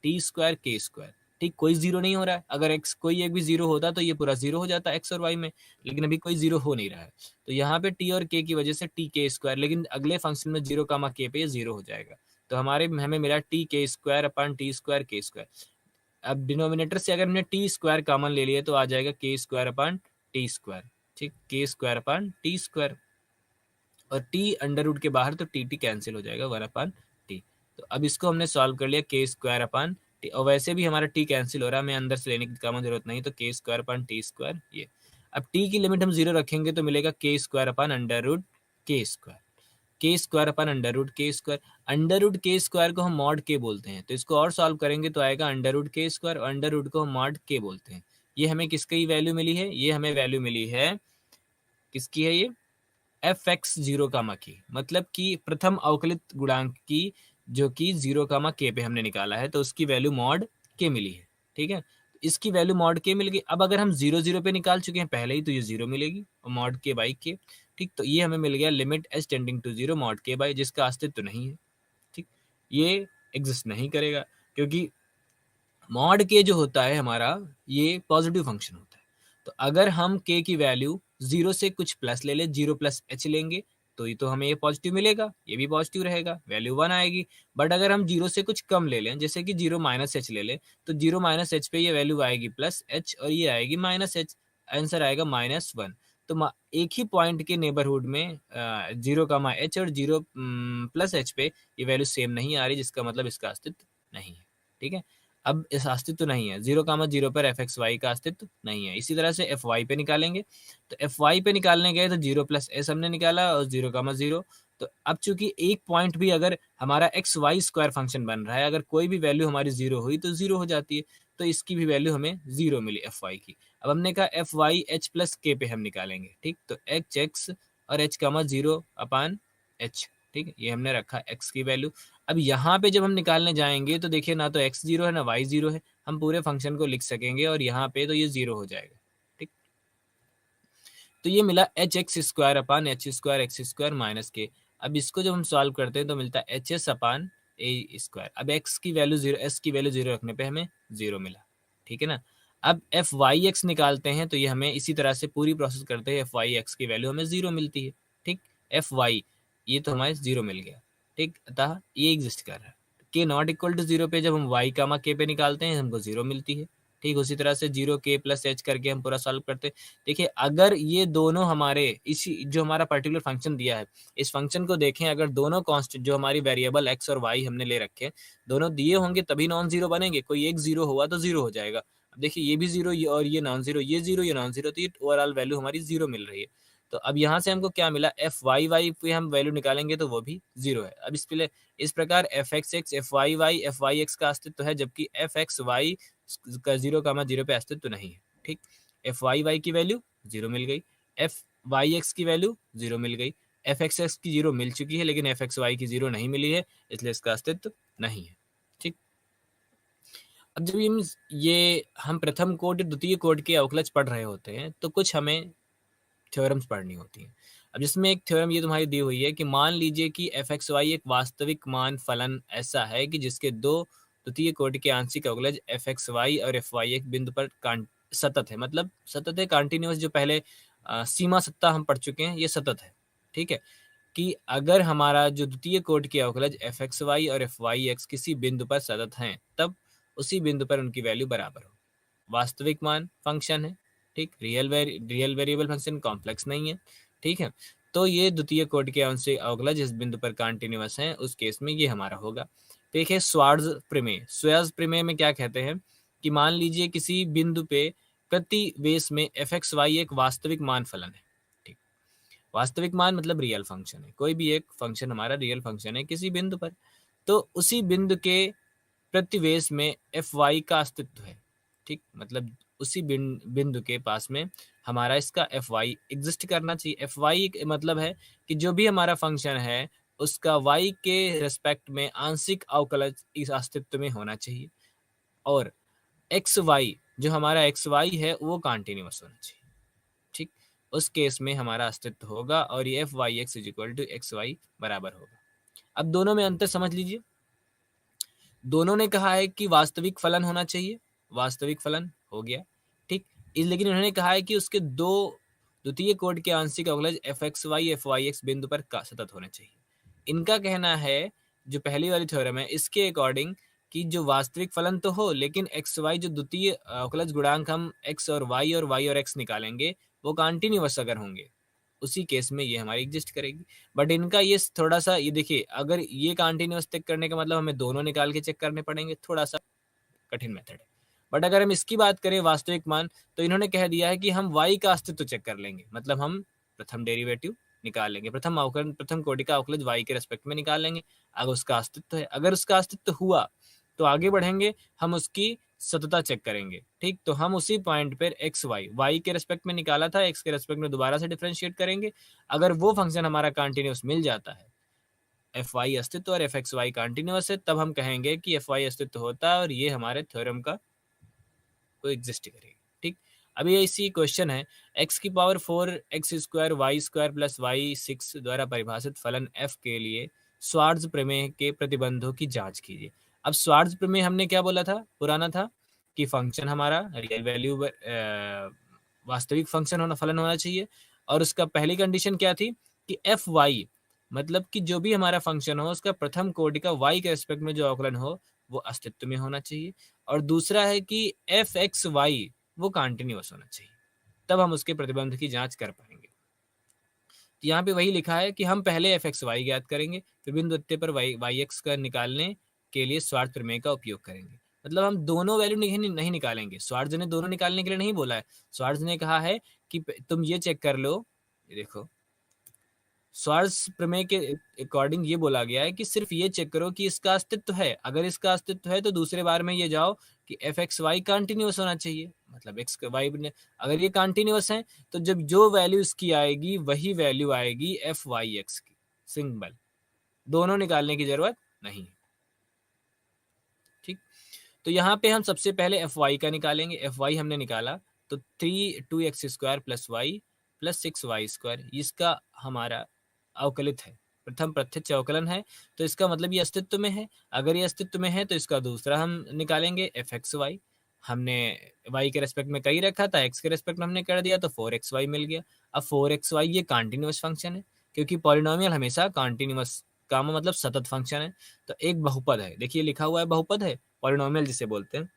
T square k square. ठीक, कोई 0 नहीं हो रहा है, अगर x कोई एक भी 0 होता तो ये पूरा 0 हो जाता x और y में, लेकिन अभी कोई 0 हो नहीं रहा है। तो यहाँ पे t और k की वजह से टी के स्क्वायर, लेकिन अगले फंक्शन में 0 कामा k पे ये 0 हो जाएगा। तो हमें मिला टी के स्क्वायर अपन टी स्क्वायर के स्क्वायर। अब डिनोमिनेटर से अगर हमने टी स्क्वायर कॉमन ले लिया तो आ जाएगा के स्क्वायर अपन टी स्क्वायर। ठीक, के स्क्वायर अपन टी स्क्वायर, और टी अंडर रूट के बाहर तो टी टी कैंसिल हो जाएगा 1 अपन टी। तो अब इसको हमने सॉल्व कर लिया के स्क्वायर अपन टी, और वैसे भी हमारा टी कैंसिल हो रहा है, हमें अंदर से लेने की कॉमन जरूरत नहीं, तो के स्क्वायर अपन टी स्क्वायर ये। अब टी की लिमिट हम 0 रखेंगे तो मिलेगा के स्क्वायर अपन अंडर रूट के स्क्वायर, के स्क्वायर अपन अंडर रूट के स्क्वायर। अंडर रूट के स्क्वायर को हम मॉड के बोलते हैं, तो इसको और सॉल्व करेंगे तो आएगा अंडर रूट के स्क्वायर, और अंडर रूट को हम मॉड के बोलते हैं। ये हमें किसकी वैल्यू मिली है, ये हमें वैल्यू मिली है, किसकी है ये, एफ एक्स 0 कामा की, मतलब कि प्रथम अवकलित गुणांक की, जो कि 0 कामा के पे हमने निकाला है, तो उसकी वैल्यू मॉड के मिली है। ठीक है, इसकी वैल्यू मॉड के मिल गई। अब अगर हम 0 0 पे निकाल चुके हैं पहले ही, तो ये 0 मिलेगी, और मॉड के बाई के। ठीक, तो ये हमें मिल गया limit h tending to 0 mod के बाई, जिसका अस्तित्व नहीं है। ठीक, ये एग्जिस्ट नहीं करेगा, क्योंकि मॉड के जो होता है हमारा ये पॉजिटिव फंक्शन होता है। तो अगर हम के की वैल्यू 0 से कुछ प्लस ले ले, 0 प्लस एच लेंगे, तो ये तो हमें ये पॉजिटिव मिलेगा, ये भी पॉजिटिव रहेगा, वैल्यू 1 आएगी। बट अगर हम 0 से कुछ कम ले लें, जैसे कि 0 माइनस एच ले लें, तो 0 माइनस एच पे ये वैल्यू आएगी प्लस एच और ये आएगी माइनस एच, आंसर आएगा -1। तो एक ही पॉइंट के नेबरहुड में 0 कामा एच और 0 प्लस एच पे ये वैल्यू सेम नहीं आ रही, जिसका मतलब इसका अस्तित्व नहीं है। ठीक है, अब इस अस्तित्व नहीं है, 0 कामा 0 पर एफ एक्स वाई का अस्तित्व नहीं है। इसी तरह से एफ वाई पे निकालेंगे, तो एफ वाई पे निकालने गए तो 0 प्लस एस हमने निकाला और 0 कामा 0। तो अब चूंकि एक पॉइंट भी अगर हमारा एक्स वाई स्क्वायर फंक्शन बन रहा है, अगर कोई भी वैल्यू हमारी 0 हुई तो 0 हो जाती है, तो इसकी भी वैल्यू हमें 0 मिली एफ वाई की। अब हमने कहा एफ वाई एच प्लस के पे हम निकालेंगे। ठीक, तो एच एक्स और एच कामा 0 अपान एच। ठीक है, ये हमने रखा एक्स की वैल्यू। अब यहाँ पे जब हम निकालने जाएंगे तो देखिए ना तो x 0 है ना y 0 है, हम पूरे फंक्शन को लिख सकेंगे और यहाँ पे तो ये 0 हो जाएगा। ठीक, तो ये मिला एच एक्स स्क्वायर अपान H square x square minus के। अब इसको जब हम सॉल्व करते हैं तो मिलता है एच एस अपान ए स्क्वायर। अब x की वैल्यू 0, s की वैल्यू 0 रखने पे हमें 0 मिला। ठीक है ना, अब एफ वाई एक्स निकालते हैं तो ये हमें इसी तरह से पूरी प्रोसेस करते हैं, एफ वाई एक्स की वैल्यू हमें 0 मिलती है। ठीक, एफ वाई ये तो हमारे 0 मिल गया। ठीक, अतः ये एग्जिस्ट कर रहा है। के नॉट इक्वल टू 0 पे जब हम y कामा के पे निकालते हैं हमको 0 मिलती है। ठीक, उसी तरह से 0 के प्लस एच करके हम पूरा सॉल्व करते हैं। देखिए अगर ये दोनों हमारे इसी जो हमारा पर्टिकुलर फंक्शन दिया है, इस फंक्शन को देखें, अगर दोनों कांस्टेंट जो हमारी वेरिएबल एक्स और वाई हमने ले रखे हैं, दोनों दिए होंगे तभी नॉन जीरो बनेंगे। कोई एक जीरो हुआ तो जीरो हो जाएगा। अब देखिए ये भी जीरो और ये नॉन जीरो, ये जीरो ये नॉन जीरो, तो ये ओवरऑल वैल्यू हमारी जीरो मिल रही है। तो अब यहाँ से हमको क्या मिला, एफ वाई वाई पे हम वैल्यू निकालेंगे तो वो भी जीरो है। अब इस प्रकार f x x f y x का अस्तित्व है, जबकि एफ एक्स वाई का 0 कामा 0 पे अस्तित्व नहीं है। ठीक, एफ वाई की वैल्यू 0 मिल गई, एफ वाई एक्स की वैल्यू 0 मिल गई, एफ एक्स एक्स की 0 मिल चुकी है लेकिन एफ एक्स वाई की 0 नहीं मिली है, इसलिए इसका अस्तित्व नहीं है। ठीक, अब जब ये हम प्रथम कोटि द्वितीय कोटि के अवकलज पढ़ रहे होते हैं तो कुछ हमें थ्योरम्स पढ़नी होती हैं। अब जिसमें एक थ्योरम ये तुम्हारी दी हुई है कि मान लीजिए कि एफ एक्स वाई एक वास्तविक मान फलन ऐसा है कि जिसके दो द्वितीय कोटि के आंशिक अवकलज एफ एक्स वाई और एफ वाई एक बिंदु पर सतत है। मतलब सतत है, कॉन्टिन्यूस, जो पहले सीमा सत्ता हम पढ़ चुके हैं, ये सतत है। ठीक है, कि अगर हमारा जो द्वितीय कोटि के अवकलज एफ एक्स वाई और एफ वाई एक्स किसी बिंदु पर सतत हैं, तब उसी बिंदु पर उनकी वैल्यू बराबर हो। वास्तविक मान फंक्शन है। ठीक, रियल वेरिएबल फंक्शन, कॉम्प्लेक्स नहीं है। ठीक है, तो ये द्वितीय कोटि के आंशिक अवकलज जिस बिंदु पर कॉन्टिन्यूअस है उस केस में ये हमारा होगा। देखिए स्वार्ट्ज प्रमेय, स्वेज प्रमेय में क्या कहते हैं कि मान लीजिए किसी बिंदु पे प्रतिवेश में एफ एक्स वाई एक वास्तविक मान फलन है। ठीक, वास्तविक मान मतलब रियल फंक्शन है, कोई भी एक फंक्शन हमारा रियल फंक्शन है किसी बिंदु पर, तो उसी बिंदु के प्रतिवेश में एफ वाई का अस्तित्व है। ठीक, मतलब उसी बिंदु के पास में हमारा इसका एफ वाई एग्जिस्ट करना चाहिए। एफ वाई मतलब है कि जो भी हमारा फंक्शन है उसका वाई के रेस्पेक्ट में आंशिक अवकलज इस अस्तित्व में होना चाहिए, और एक्स वाई जो हमारा एक्स वाई है वो कॉन्टिन्यूअस होना चाहिए। ठीक, उस केस में हमारा अस्तित्व होगा और ये f y x is equal to x y बराबर होगा। अब दोनों में अंतर समझ लीजिए, दोनों ने कहा है कि वास्तविक फलन होना चाहिए, वास्तविक फलन हो गया। ठीक, लेकिन उन्होंने कहा है कि उसके दो द्वितीय कोटि के आंशिक अवकलज एफ एक्स वाई एक्स बिंदु पर सतत होने चाहिए। इनका कहना है, जो पहली वाली थ्योरम है, इसके अकॉर्डिंग कि जो वास्तविक फलन तो हो लेकिन एक्स वाई जो द्वितीय अवकलज गुणांक हम एक्स और वाई और एक्स निकालेंगे वो कॉन्टिन्यूअस अगर होंगे, उसी केस में ये हमारी एग्जिस्ट करेगी। बट इनका ये थोड़ा सा, ये देखिए अगर ये कॉन्टिन्यूअस चेक करने का मतलब हमें दोनों निकाल के चेक करने पड़ेंगे, थोड़ा सा कठिन मेथड है। बट अगर हम इसकी बात करें वास्तविक मान, तो इन्होंने कह दिया है कि हम y का अस्तित्व चेक कर लेंगे, मतलब हम प्रथम डेरिवेटिव निकाल लेंगे, प्रथम अवकलन प्रथम कोटि का अवकलज y के रेस्पेक्ट में निकाल लेंगे। अगर उसका अस्तित्व है, अगर उसका अस्तित्व हुआ तो आगे बढ़ेंगे, हम उसकी सतता चेक करेंगे। ठीक, तो हम उसी पॉइंट पर एक्स वाई के रेस्पेक्ट में निकाला था, एक्स के रेस्पेक्ट में दोबारा से डिफरेंशिएट करेंगे। अगर वो फंक्शन हमारा कॉन्टिन्यूअस मिल जाता है, एफ वाई अस्तित्व और एफ एक्स वाई कॉन्टिन्यूअस है, तब हम कहेंगे कि एफ वाई अस्तित्व होता है और ये हमारे थ्योरम का को एग्जिस्ट करेगी। ठीक, अभी इसी क्वेश्चन है, x की power 4 x square Y square plus y 6 द्वारा परिभाषित फलन f के लिए स्वार्ट्ज प्रमेय के प्रतिबंधों की जांच कीजिए। अब स्वार्ट्ज प्रमेय हमने क्या बोला था, पुराना था कि फंक्शन हमारा रियल वैल्यू वास्तविक फंक्शन होना फलन होना चाहिए, और उसका पहली कंडीशन क्या थी कि एफ वाई मतलब कि जो भी हमारा फंक्शन हो उसका प्रथम कोटि का वाई के रेस्पेक्ट में जो अवकलन हो वो अस्तित्व में होना चाहिए, और दूसरा है कि एफ एक्स वाई वो कॉन्टिन्यूअस होना चाहिए, तब हम उसके प्रतिबंध की जांच कर पाएंगे। तो यहाँ पे वही लिखा है कि हम पहले एफ एक्स वाई ज्ञात करेंगे, फिर बिंदु द्वितीय पर वाई एक्स का निकालने के लिए स्वार्थ प्रमेय का उपयोग करेंगे। मतलब हम दोनों वैल्यू नहीं निकालेंगे, स्वार्थ ने दोनों निकालने के लिए नहीं बोला है। स्वार्थ ने कहा है कि तुम ये चेक कर लो, देखो स्वार्थ प्रमेय के अकॉर्डिंग ये बोला गया है कि सिर्फ ये चेक करो कि इसका अस्तित्व है, अगर इसका अस्तित्व है तो दूसरे बार में ये जाओ कि एफ एक्स वाई कॉन्टिन्यूस होना चाहिए, मतलब एक्स वाई ने अगर ये कॉन्टिन्यूस है तो जब जो वैल्यू इसकी आएगी वही वैल्यू आएगी एफ वाई एक्स की, सिंगल, दोनों निकालने की जरूरत नहीं। ठीक, तो यहाँ पे हम सबसे पहले एफ वाई का निकालेंगे। एफ वाई हमने निकाला तो 2x² plus Y plus 6y², इसका हमारा अवकलित है, प्रथम प्रत्यक्ष अवकलन है, तो इसका मतलब ये अस्तित्व में है। अगर ये अस्तित्व में है तो इसका दूसरा हम निकालेंगे एफ एक्स वाई, हमने y के रेस्पेक्ट में कहीं रखा था, x के रेस्पेक्ट में हमने कर दिया तो 4xy मिल गया। अब 4xy ये कॉन्टिन्यूस फंक्शन है, क्योंकि पॉलिनोमियल हमेशा कॉन्टिन्यूस का मतलब सतत फंक्शन है, तो एक बहुपद है, देखिए लिखा हुआ है बहुपद है, पॉलिनोमियल जिसे बोलते हैं।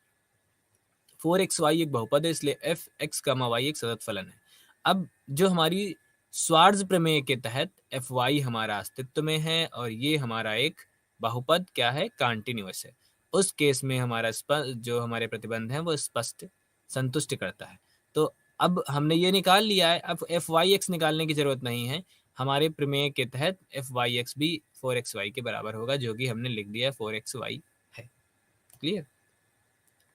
4xy एक बहुपद है, इसलिए एफ एक्स कामा वाई एक सतत फलन है। अब जो हमारी स्वार्थ प्रमेय के तहत एफ वाई हमारा अस्तित्व में है और ये हमारा एक बहुपद क्या है, कॉन्टिन्यूस है, उस केस में हमारा जो हमारे प्रतिबंध है वो स्पष्ट संतुष्ट करता है। तो अब हमने ये निकाल लिया है, अब एफ वाई एक्स निकालने की जरूरत नहीं है, हमारे प्रमेय के तहत एफ वाई एक्स भी 4xy के बराबर होगा, जो कि हमने लिख दिया है 4xy है। क्लियर।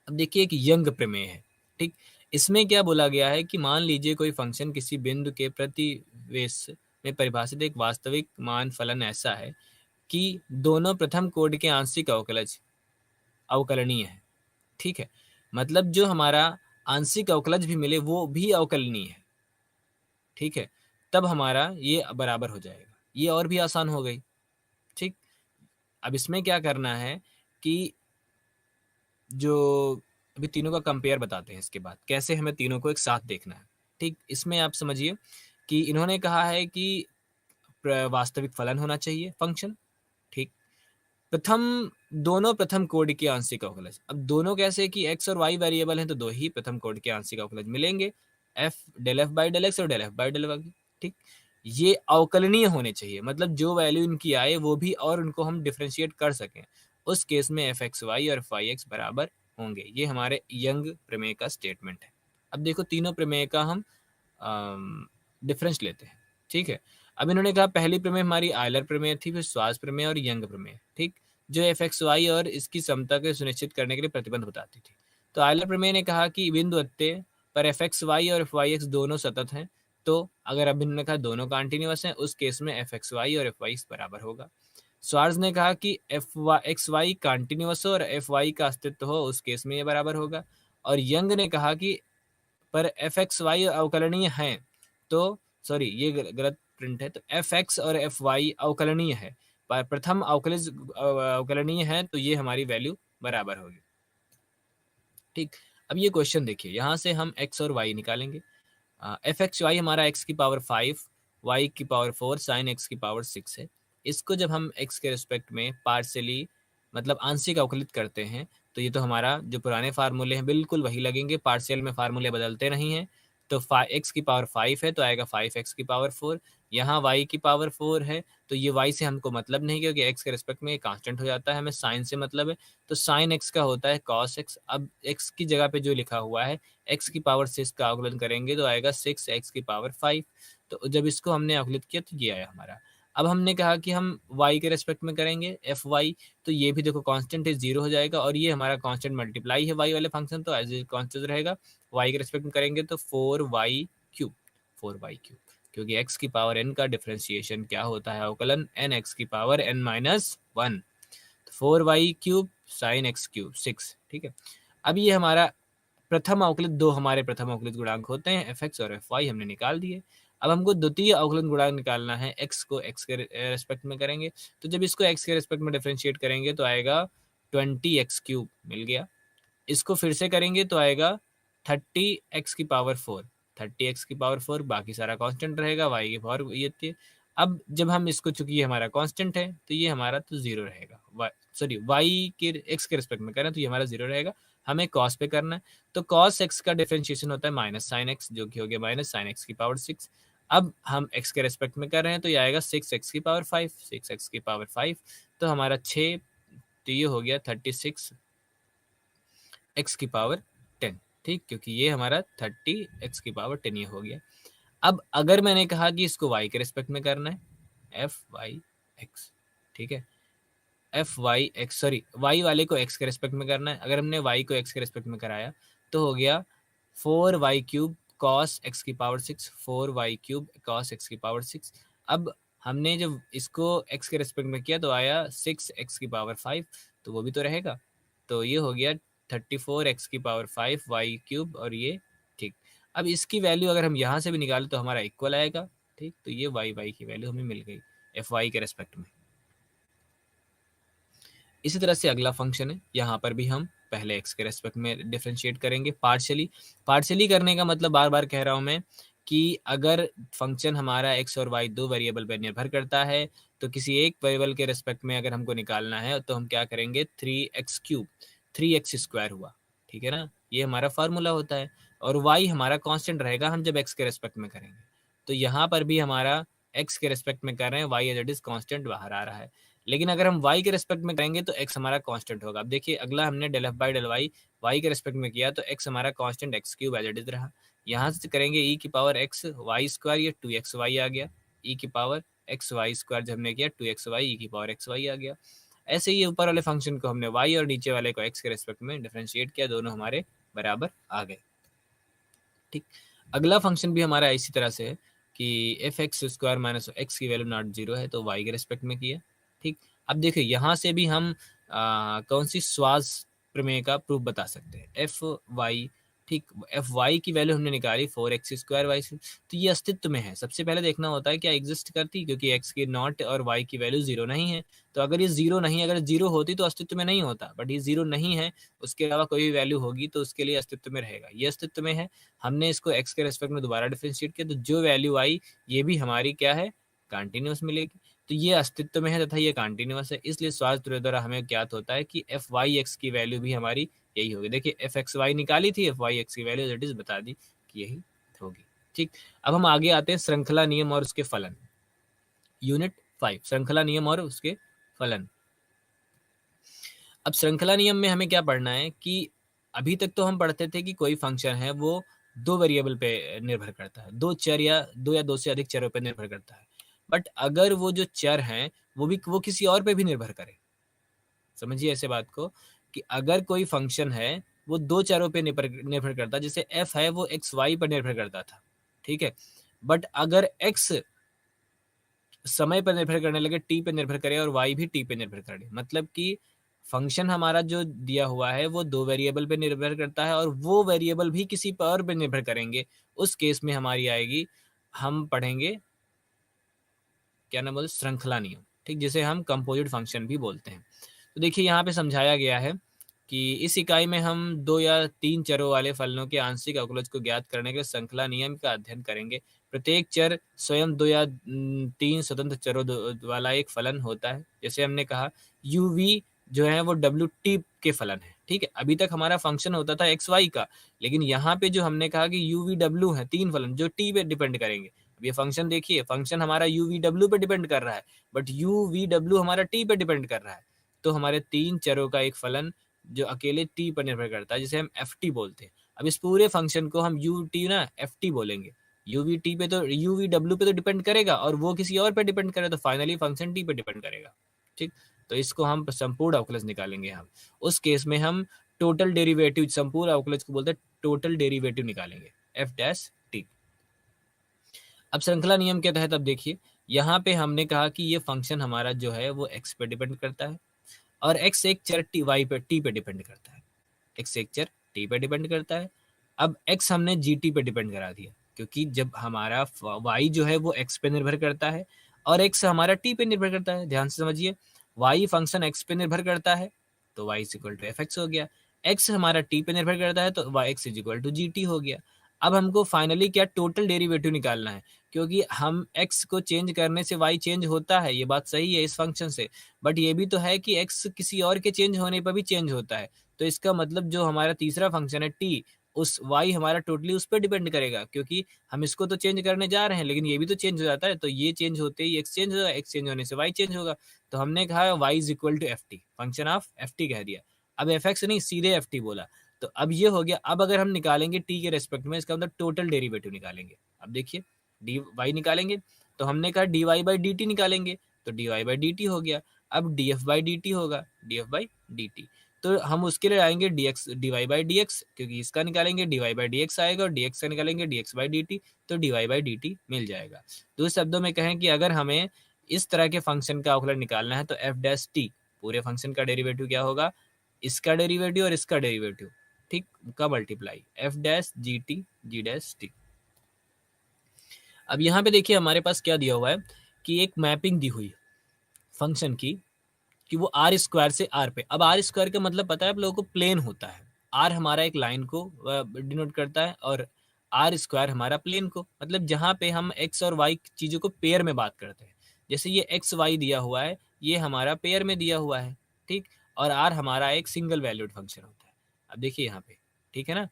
अब देखिए एक यंग प्रमेय है, ठीक, इसमें क्या बोला गया है कि मान लीजिए कोई फंक्शन किसी बिंदु के प्रतिवेश में परिभाषित एक वास्तविक मान फलन ऐसा है कि दोनों प्रथम कोटि के आंशिक अवकलज अवकलनीय है। ठीक है, मतलब जो हमारा आंशिक अवकलज भी मिले वो भी अवकलनीय है। ठीक है, तब हमारा ये बराबर हो जाएगा, ये और भी आसान हो गई। ठीक, अब इसमें क्या करना है कि जो अभी तीनों का कंपेयर बताते हैं, इसके बाद कैसे हमें तीनों को एक साथ देखना है। ठीक, इसमें आप समझिए कि इन्होंने कहा है कि वास्तविक फलन होना चाहिए फंक्शन। ठीक, दोनों प्रथम कोटि के आंशिक अवकलज, अब दोनों कैसे कि x और y वेरिएबल हैं तो दो ही प्रथम कोटि के आंशिक अवकलज मिलेंगे, f del f by del x और del f by del y। ठीक, ये अवकलनीय होने चाहिए, मतलब जो वैल्यू इनकी आए वो भी और उनको हम डिफ्रेंशिएट कर सकें, उस केस में एफ एक्स वाई और एफ वाई एक्स बराबर होंगे। ये हमारे यंग प्रमेय का स्टेटमेंट है। अब देखो तीनों प्रमेय का हम डिफरेंस लेते हैं। ठीक है, अब इन्होंने कहा पहली प्रमेय हमारी आयलर प्रमेय थी, फिर स्वार्थ प्रमेय और यंग प्रमेय। ठीक, जो एफ एक्स वाई और इसकी समता को सुनिश्चित करने के लिए प्रतिबंध बताती थी। तो आयलर प्रमेय ने कहा कि बिंदु द्वितीय पर एफ एक्स वाई और एफ वाई एक्स दोनों सतत हैं, तो अगर अब इन्होंने कहा दोनों कॉन्टिन्यूअस हैं, उस केस में एफ एक्स वाई और एफ वाई बराबर होगा। स्वार्थ ने कहा कि एफ एक्स वाई कॉन्टिन्यूअस हो और एफ वाई का अस्तित्व हो, उस केस में ये बराबर होगा। और यंग ने कहा कि पर एफ एक्स वाई अवकलनीय हैं, तो सॉरी ये गलत प्रिंट है, तो एफ एक्स और एफ वाई अवकलनीय है, पर प्रथम अवकलिज अवकलनीय है, तो ये हमारी वैल्यू बराबर होगी। ठीक, अब ये क्वेश्चन देखिए, यहाँ से हम x और y निकालेंगे। एफ एक्स वाई हमारा x की पावर 5 y की पावर 4 साइन x की पावर 6 है। इसको जब हम x के रिस्पेक्ट में पार्शियली मतलब आंशिक अवकलित करते हैं तो ये तो हमारा जो पुराने फार्मूले हैं बिल्कुल वही लगेंगे, पार्शियल में फार्मूले बदलते नहीं हैं। तो x की पावर 5 है तो आएगा 5x की पावर 4, यहाँ y की पावर 4 है तो ये y से हमको मतलब नहीं, क्योंकि x के रिस्पेक्ट में कांस्टेंट हो जाता है, हमें साइन से मतलब है, तो साइन x का होता है cos x। अब x की जगह पे जो लिखा हुआ है x की पावर 6 का अवकलन करेंगे तो आएगा 6x की पावर 5। तो जब इसको हमने अवकलित किया तो ये आया हमारा। अब हमने कहा कि हम y के रेस्पेक्ट में करेंगे एफ वाई, तो ये भी देखो कांस्टेंट है, 0 हो जाएगा, और ये हमारा कांस्टेंट मल्टीप्लाई है y वाले फंक्शन, तो एज ए कांस्टेंट रहेगा। y के रेस्पेक्ट में करेंगे तो 4y³ 4y³, क्योंकि x की पावर n का डिफरेंशिएशन क्या होता है, अवकलन n x की पावर n-1, तो 4y³ sin x³ 6। ठीक है, अब ये हमारा प्रथम अवकलित, दो हमारे प्रथम अवकलित गुणांक होते हैं एफ एक्स और एफ वाई, हमने निकाल दिए। अब हमको द्वितीय अवकलन गुणांक निकालना है, x को x के रेस्पेक्ट में करेंगे, तो जब इसको x के रेस्पेक्ट में डिफरेंशिएट करेंगे तो आएगा 20x³ मिल गया। इसको फिर से करेंगे तो आएगा 30x की पावर 4, 30x की पावर 4, बाकी सारा कांस्टेंट रहेगा, y की पावर ये थी। अब जब हम इसको, चूंकि ये हमारा कांस्टेंट है तो ये हमारा तो जीरो रहेगा, वाई के एक्स के रिस्पेक्ट में करें तो ये हमारा जीरो रहेगा। हमें कॉस पे करना है, तो कॉस एक्स का डिफरेंशिएशन होता है माइनस साइन एक्स, जो कि हो गया माइनस साइन एक्स की पावर 6। अब हम एक्स के रेस्पेक्ट में कर रहे हैं तो ये आएगा 6x की पावर 5, 6x की पावर 5, तो हमारा 6, तो ये हो गया 36 एक्स की पावर 10, ठीक, क्योंकि ये हमारा 30x की पावर 10 ये हो गया। अब अगर मैंने कहा कि इसको y के रेस्पेक्ट में करना है, एफ वाई एक्स, ठीक है, f y x, sorry y वाले को x के रेस्पेक्ट में करना है। अगर हमने y को x के रेस्पेक्ट में कराया तो हो गया 4y³ cos x की पावर 6, 4y³ cos x की पावर 6। अब हमने जब इसको x के रेस्पेक्ट में किया तो आया 6x की पावर 5, तो वो भी तो रहेगा, तो ये हो गया 34x की पावर 5 y³, और ये ठीक। अब इसकी वैल्यू अगर हम यहाँ से भी निकालें तो हमारा इक्वल आएगा, ठीक, तो ये y की वैल्यू हमें मिल गई एफ वाई के रेस्पेक्ट में। इसी तरह से अगला फंक्शन है, यहाँ पर भी हम पहले एक्स के रेस्पेक्ट में डिफरेंशिएट करेंगे पार्शियली। पार्शियली करने का मतलब बार बार कह रहा हूँ मैं कि अगर फंक्शन हमारा एक्स और वाई दो वेरिएबल पर निर्भर करता है तो किसी एक वेरिएबल के रेस्पेक्ट में अगर हमको निकालना है तो हम क्या करेंगे, 3x³ 3x² हुआ, ठीक है ना, ये हमारा फार्मूला होता है। और वाई हमारा कांस्टेंट रहेगा हम जब एक्स के रेस्पेक्ट में करेंगे, तो यहाँ पर भी हमारा एक्स के रेस्पेक्ट में कर रहे हैं, y as it is constant बाहर आ रहा है। लेकिन अगर हम y के रेस्पेक्ट में करेंगे तो x हमारा कांस्टेंट होगा। अब देखिए अगला हमने del f by del y के रेस्पेक्ट में किया तो x हमारा constant x³ as it is रहा। यहाँ से करेंगे e की पावर x y स्क्वायर, ये 2xy आ गया, e की पावर x y स्क्वायर जब हमने किया 2xy e की पावर xy आ गया। ऐसे ही ऊपर वाले फंक्शन को हमने y और नीचे वाले को x के रेस्पेक्ट में डिफरेंशिएट किया, दोनों हमारे बराबर आ गए, ठीक। अगला फंक्शन भी हमारा इसी तरह से है कि F x square minus x की वैल्यू नॉट जीरो है तो y के रेस्पेक्ट में किया, ठीक। अब देखिए यहाँ से भी हम कौन सी श्वास प्रमेय का प्रूफ बता सकते हैं, एफ वाई, ठीक, एफ वाई की वैल्यू हमने निकाली 4x² वाई, तो ये अस्तित्व में है। सबसे पहले देखना होता है क्या एग्जिस्ट करती, क्योंकि x की नॉट और y की वैल्यू जीरो नहीं है, तो अगर ये जीरो नहीं, अगर जीरो होती तो अस्तित्व में नहीं होता, बट ये जीरो नहीं है, उसके अलावा कोई भी वैल्यू होगी तो उसके लिए अस्तित्व में रहेगा, ये अस्तित्व में है। हमने इसको x के रेस्पेक्ट में दोबारा डिफरेंशिएट किया तो जो वैल्यू आई ये भी हमारी क्या है, कंटिन्यूअस मिलेगी, तो ये अस्तित्व में है तथा ये कंटिन्यूअस है। इसलिए स्वार्थ प्रमेय द्वारा हमें ज्ञात होता है कि एफ वाई एक्स की वैल्यू भी हमारी यही होगी। देखिए एफ एक्स वाई निकाली थी, एफ वाई एक्स की वैल्यू दैट इज बता दी कि यही होगी, ठीक। अब हम आगे आते हैं श्रृंखला नियम और उसके फलन, यूनिट 5 श्रृंखला नियम और उसके फलन। अब श्रृंखला नियम में हमें क्या पढ़ना है कि अभी तक तो हम पढ़ते थे कि कोई फंक्शन है वो दो वेरिएबल पे निर्भर करता है, दो चर या दो से अधिक चरों पे निर्भर करता है, बट अगर वो जो चर हैं वो किसी और पे भी निर्भर करे, समझिए ऐसे बात को, कि अगर कोई फंक्शन है वो दो चरों पे निर्भर करता है, जैसे f है वो एक्स वाई पर निर्भर करता था, ठीक है, बट अगर x समय पर निर्भर करने लगे, t पे निर्भर करे और y भी t पे निर्भर करे, मतलब कि फंक्शन हमारा जो दिया हुआ है वो दो वेरिएबल पे निर्भर करता है और वो वेरिएबल भी किसी पर पे निर्भर करेंगे, उस केस में हमारी आएगी, हम पढ़ेंगे क्या नाम बोलते, श्रृंखला नियम, ठीक, जिसे हम कंपोजिट फंक्शन भी बोलते हैं। तो देखिए यहाँ पे समझाया गया है कि इस इकाई में हम दो या तीन चरों वाले फलनों के आंशिक अवकलज को ज्ञात करने के लिए श्रृंखला नियम का अध्ययन करेंगे। प्रत्येक चर स्वयं दो या तीन स्वतंत्र चरों वाला एक फलन होता है। जैसे हमने कहा uv जो है वो wt के फलन है, ठीक है। अभी तक हमारा फंक्शन होता था एक्स वाई का, लेकिन यहाँ पे जो हमने कहा कि uv w है तीन फलन जो t पे डिपेंड करेंगे। अब ये फंक्शन देखिए, फंक्शन हमारा uv w पे डिपेंड कर रहा है, बट uv w हमारा t पे डिपेंड कर रहा है, तो हमारे तीन चरों का एक फलन जो अकेले t पर निर्भर करता है जिसे हम ft बोलते हैं। अब इस पूरे फंक्शन को हम ut ना ft बोलेंगे, uv पे तो uv w पे तो डिपेंड करेगा और वो किसी और पे डिपेंड करे तो फाइनली फंक्शन t पे डिपेंड करेगा, ठीक। तो इसको हम संपूर्ण अवकलज निकालेंगे। हम उस केस में हम टोटल डेरिवेटिव, संपूर्ण अवकलज को बोलते हैं टोटल डेरिवेटिव निकालेंगे f डैश t। अब श्रृंखला नियम के तहत अब देखिए यहाँ पे हमने कहा कि ये फंक्शन हमारा जो है वो x पे डिपेंड करता है और x एक चर t y पे t पे डिपेंड करता है, x एक चर t पे डिपेंड करता है। अब x हमने gt पे डिपेंड करा दिया, क्योंकि जब हमारा y जो है वो x पे निर्भर करता है और x हमारा t पे निर्भर करता है। ध्यान से समझिए, y फंक्शन x पे निर्भर करता है तो y is equal to f x हो गया, x हमारा t पे निर्भर करता है तो y x is equal to g t हो गया। अब हमको फाइनली क्या टोटल डेरिवेटिव निकालना है, क्योंकि हम x को चेंज करने से y चेंज होता है, ये बात सही है इस फंक्शन से, बट ये भी तो है कि x किसी और के चेंज होने पर भी चेंज होता है। तो इसका मतलब जो हमारा तीसरा फंक्शन है t, उस y हमारा टोटली उस पर डिपेंड करेगा, क्योंकि हम इसको तो चेंज करने जा रहे हैं लेकिन ये भी तो चेंज हो जाता है, तो ये चेंज होते ही x चेंज होगा, x चेंज होने से y चेंज होगा। तो हमने कहा y is equal to f t, function of f t कह दिया। अब एफ एक्स नहीं, सीधे एफ टी बोला। तो अब ये हो गया। अब अगर हम निकालेंगे t के रेस्पेक्ट में, इसका मतलब टोटल डेरिवेटिव निकालेंगे। अब देखिए डी वाई निकालेंगे, तो हमने कहा D Y by D T निकालेंगे, तो D Y by D T हो गया। अब D F by D T होगा, D F by D T. तो हम उसके लिए आएंगे D X D Y by D X, क्योंकि इसका निकालेंगे D Y by D X आएगा, और डी एक्स का निकालेंगे D x by D T, तो D Y by D T मिल जाएगा। दूसरे शब्दों में कहें कि अगर हमें इस तरह के फंक्शन का अवकलन निकालना है तो एफ डैश टी, पूरे फंक्शन का डेरिवेटिव क्या होगा, इसका डेरिवेटिव और इसका डेरिवेटिव, ठीक, का multiply, F dash G T G dash T. अब यहाँ पे देखिए हमारे पास क्या दिया हुआ है कि एक मैपिंग दी हुई फंक्शन की, कि वो आर स्क्वायर से आर पे। अब आर स्क्वायर का मतलब पता है आप लोगों को, प्लेन होता है। आर हमारा एक लाइन को डिनोट करता है, और आर स्क्वायर हमारा प्लेन को, मतलब जहाँ पे हम एक्स और वाई चीज़ों को पेयर में बात करते हैं। जैसे ये एक्स वाई दिया हुआ है, ये हमारा पेयर में दिया हुआ है, ठीक, और आर हमारा एक सिंगल वैल्यूड फंक्शन होता है। अब देखिए यहाँ पे, ठीक है ना,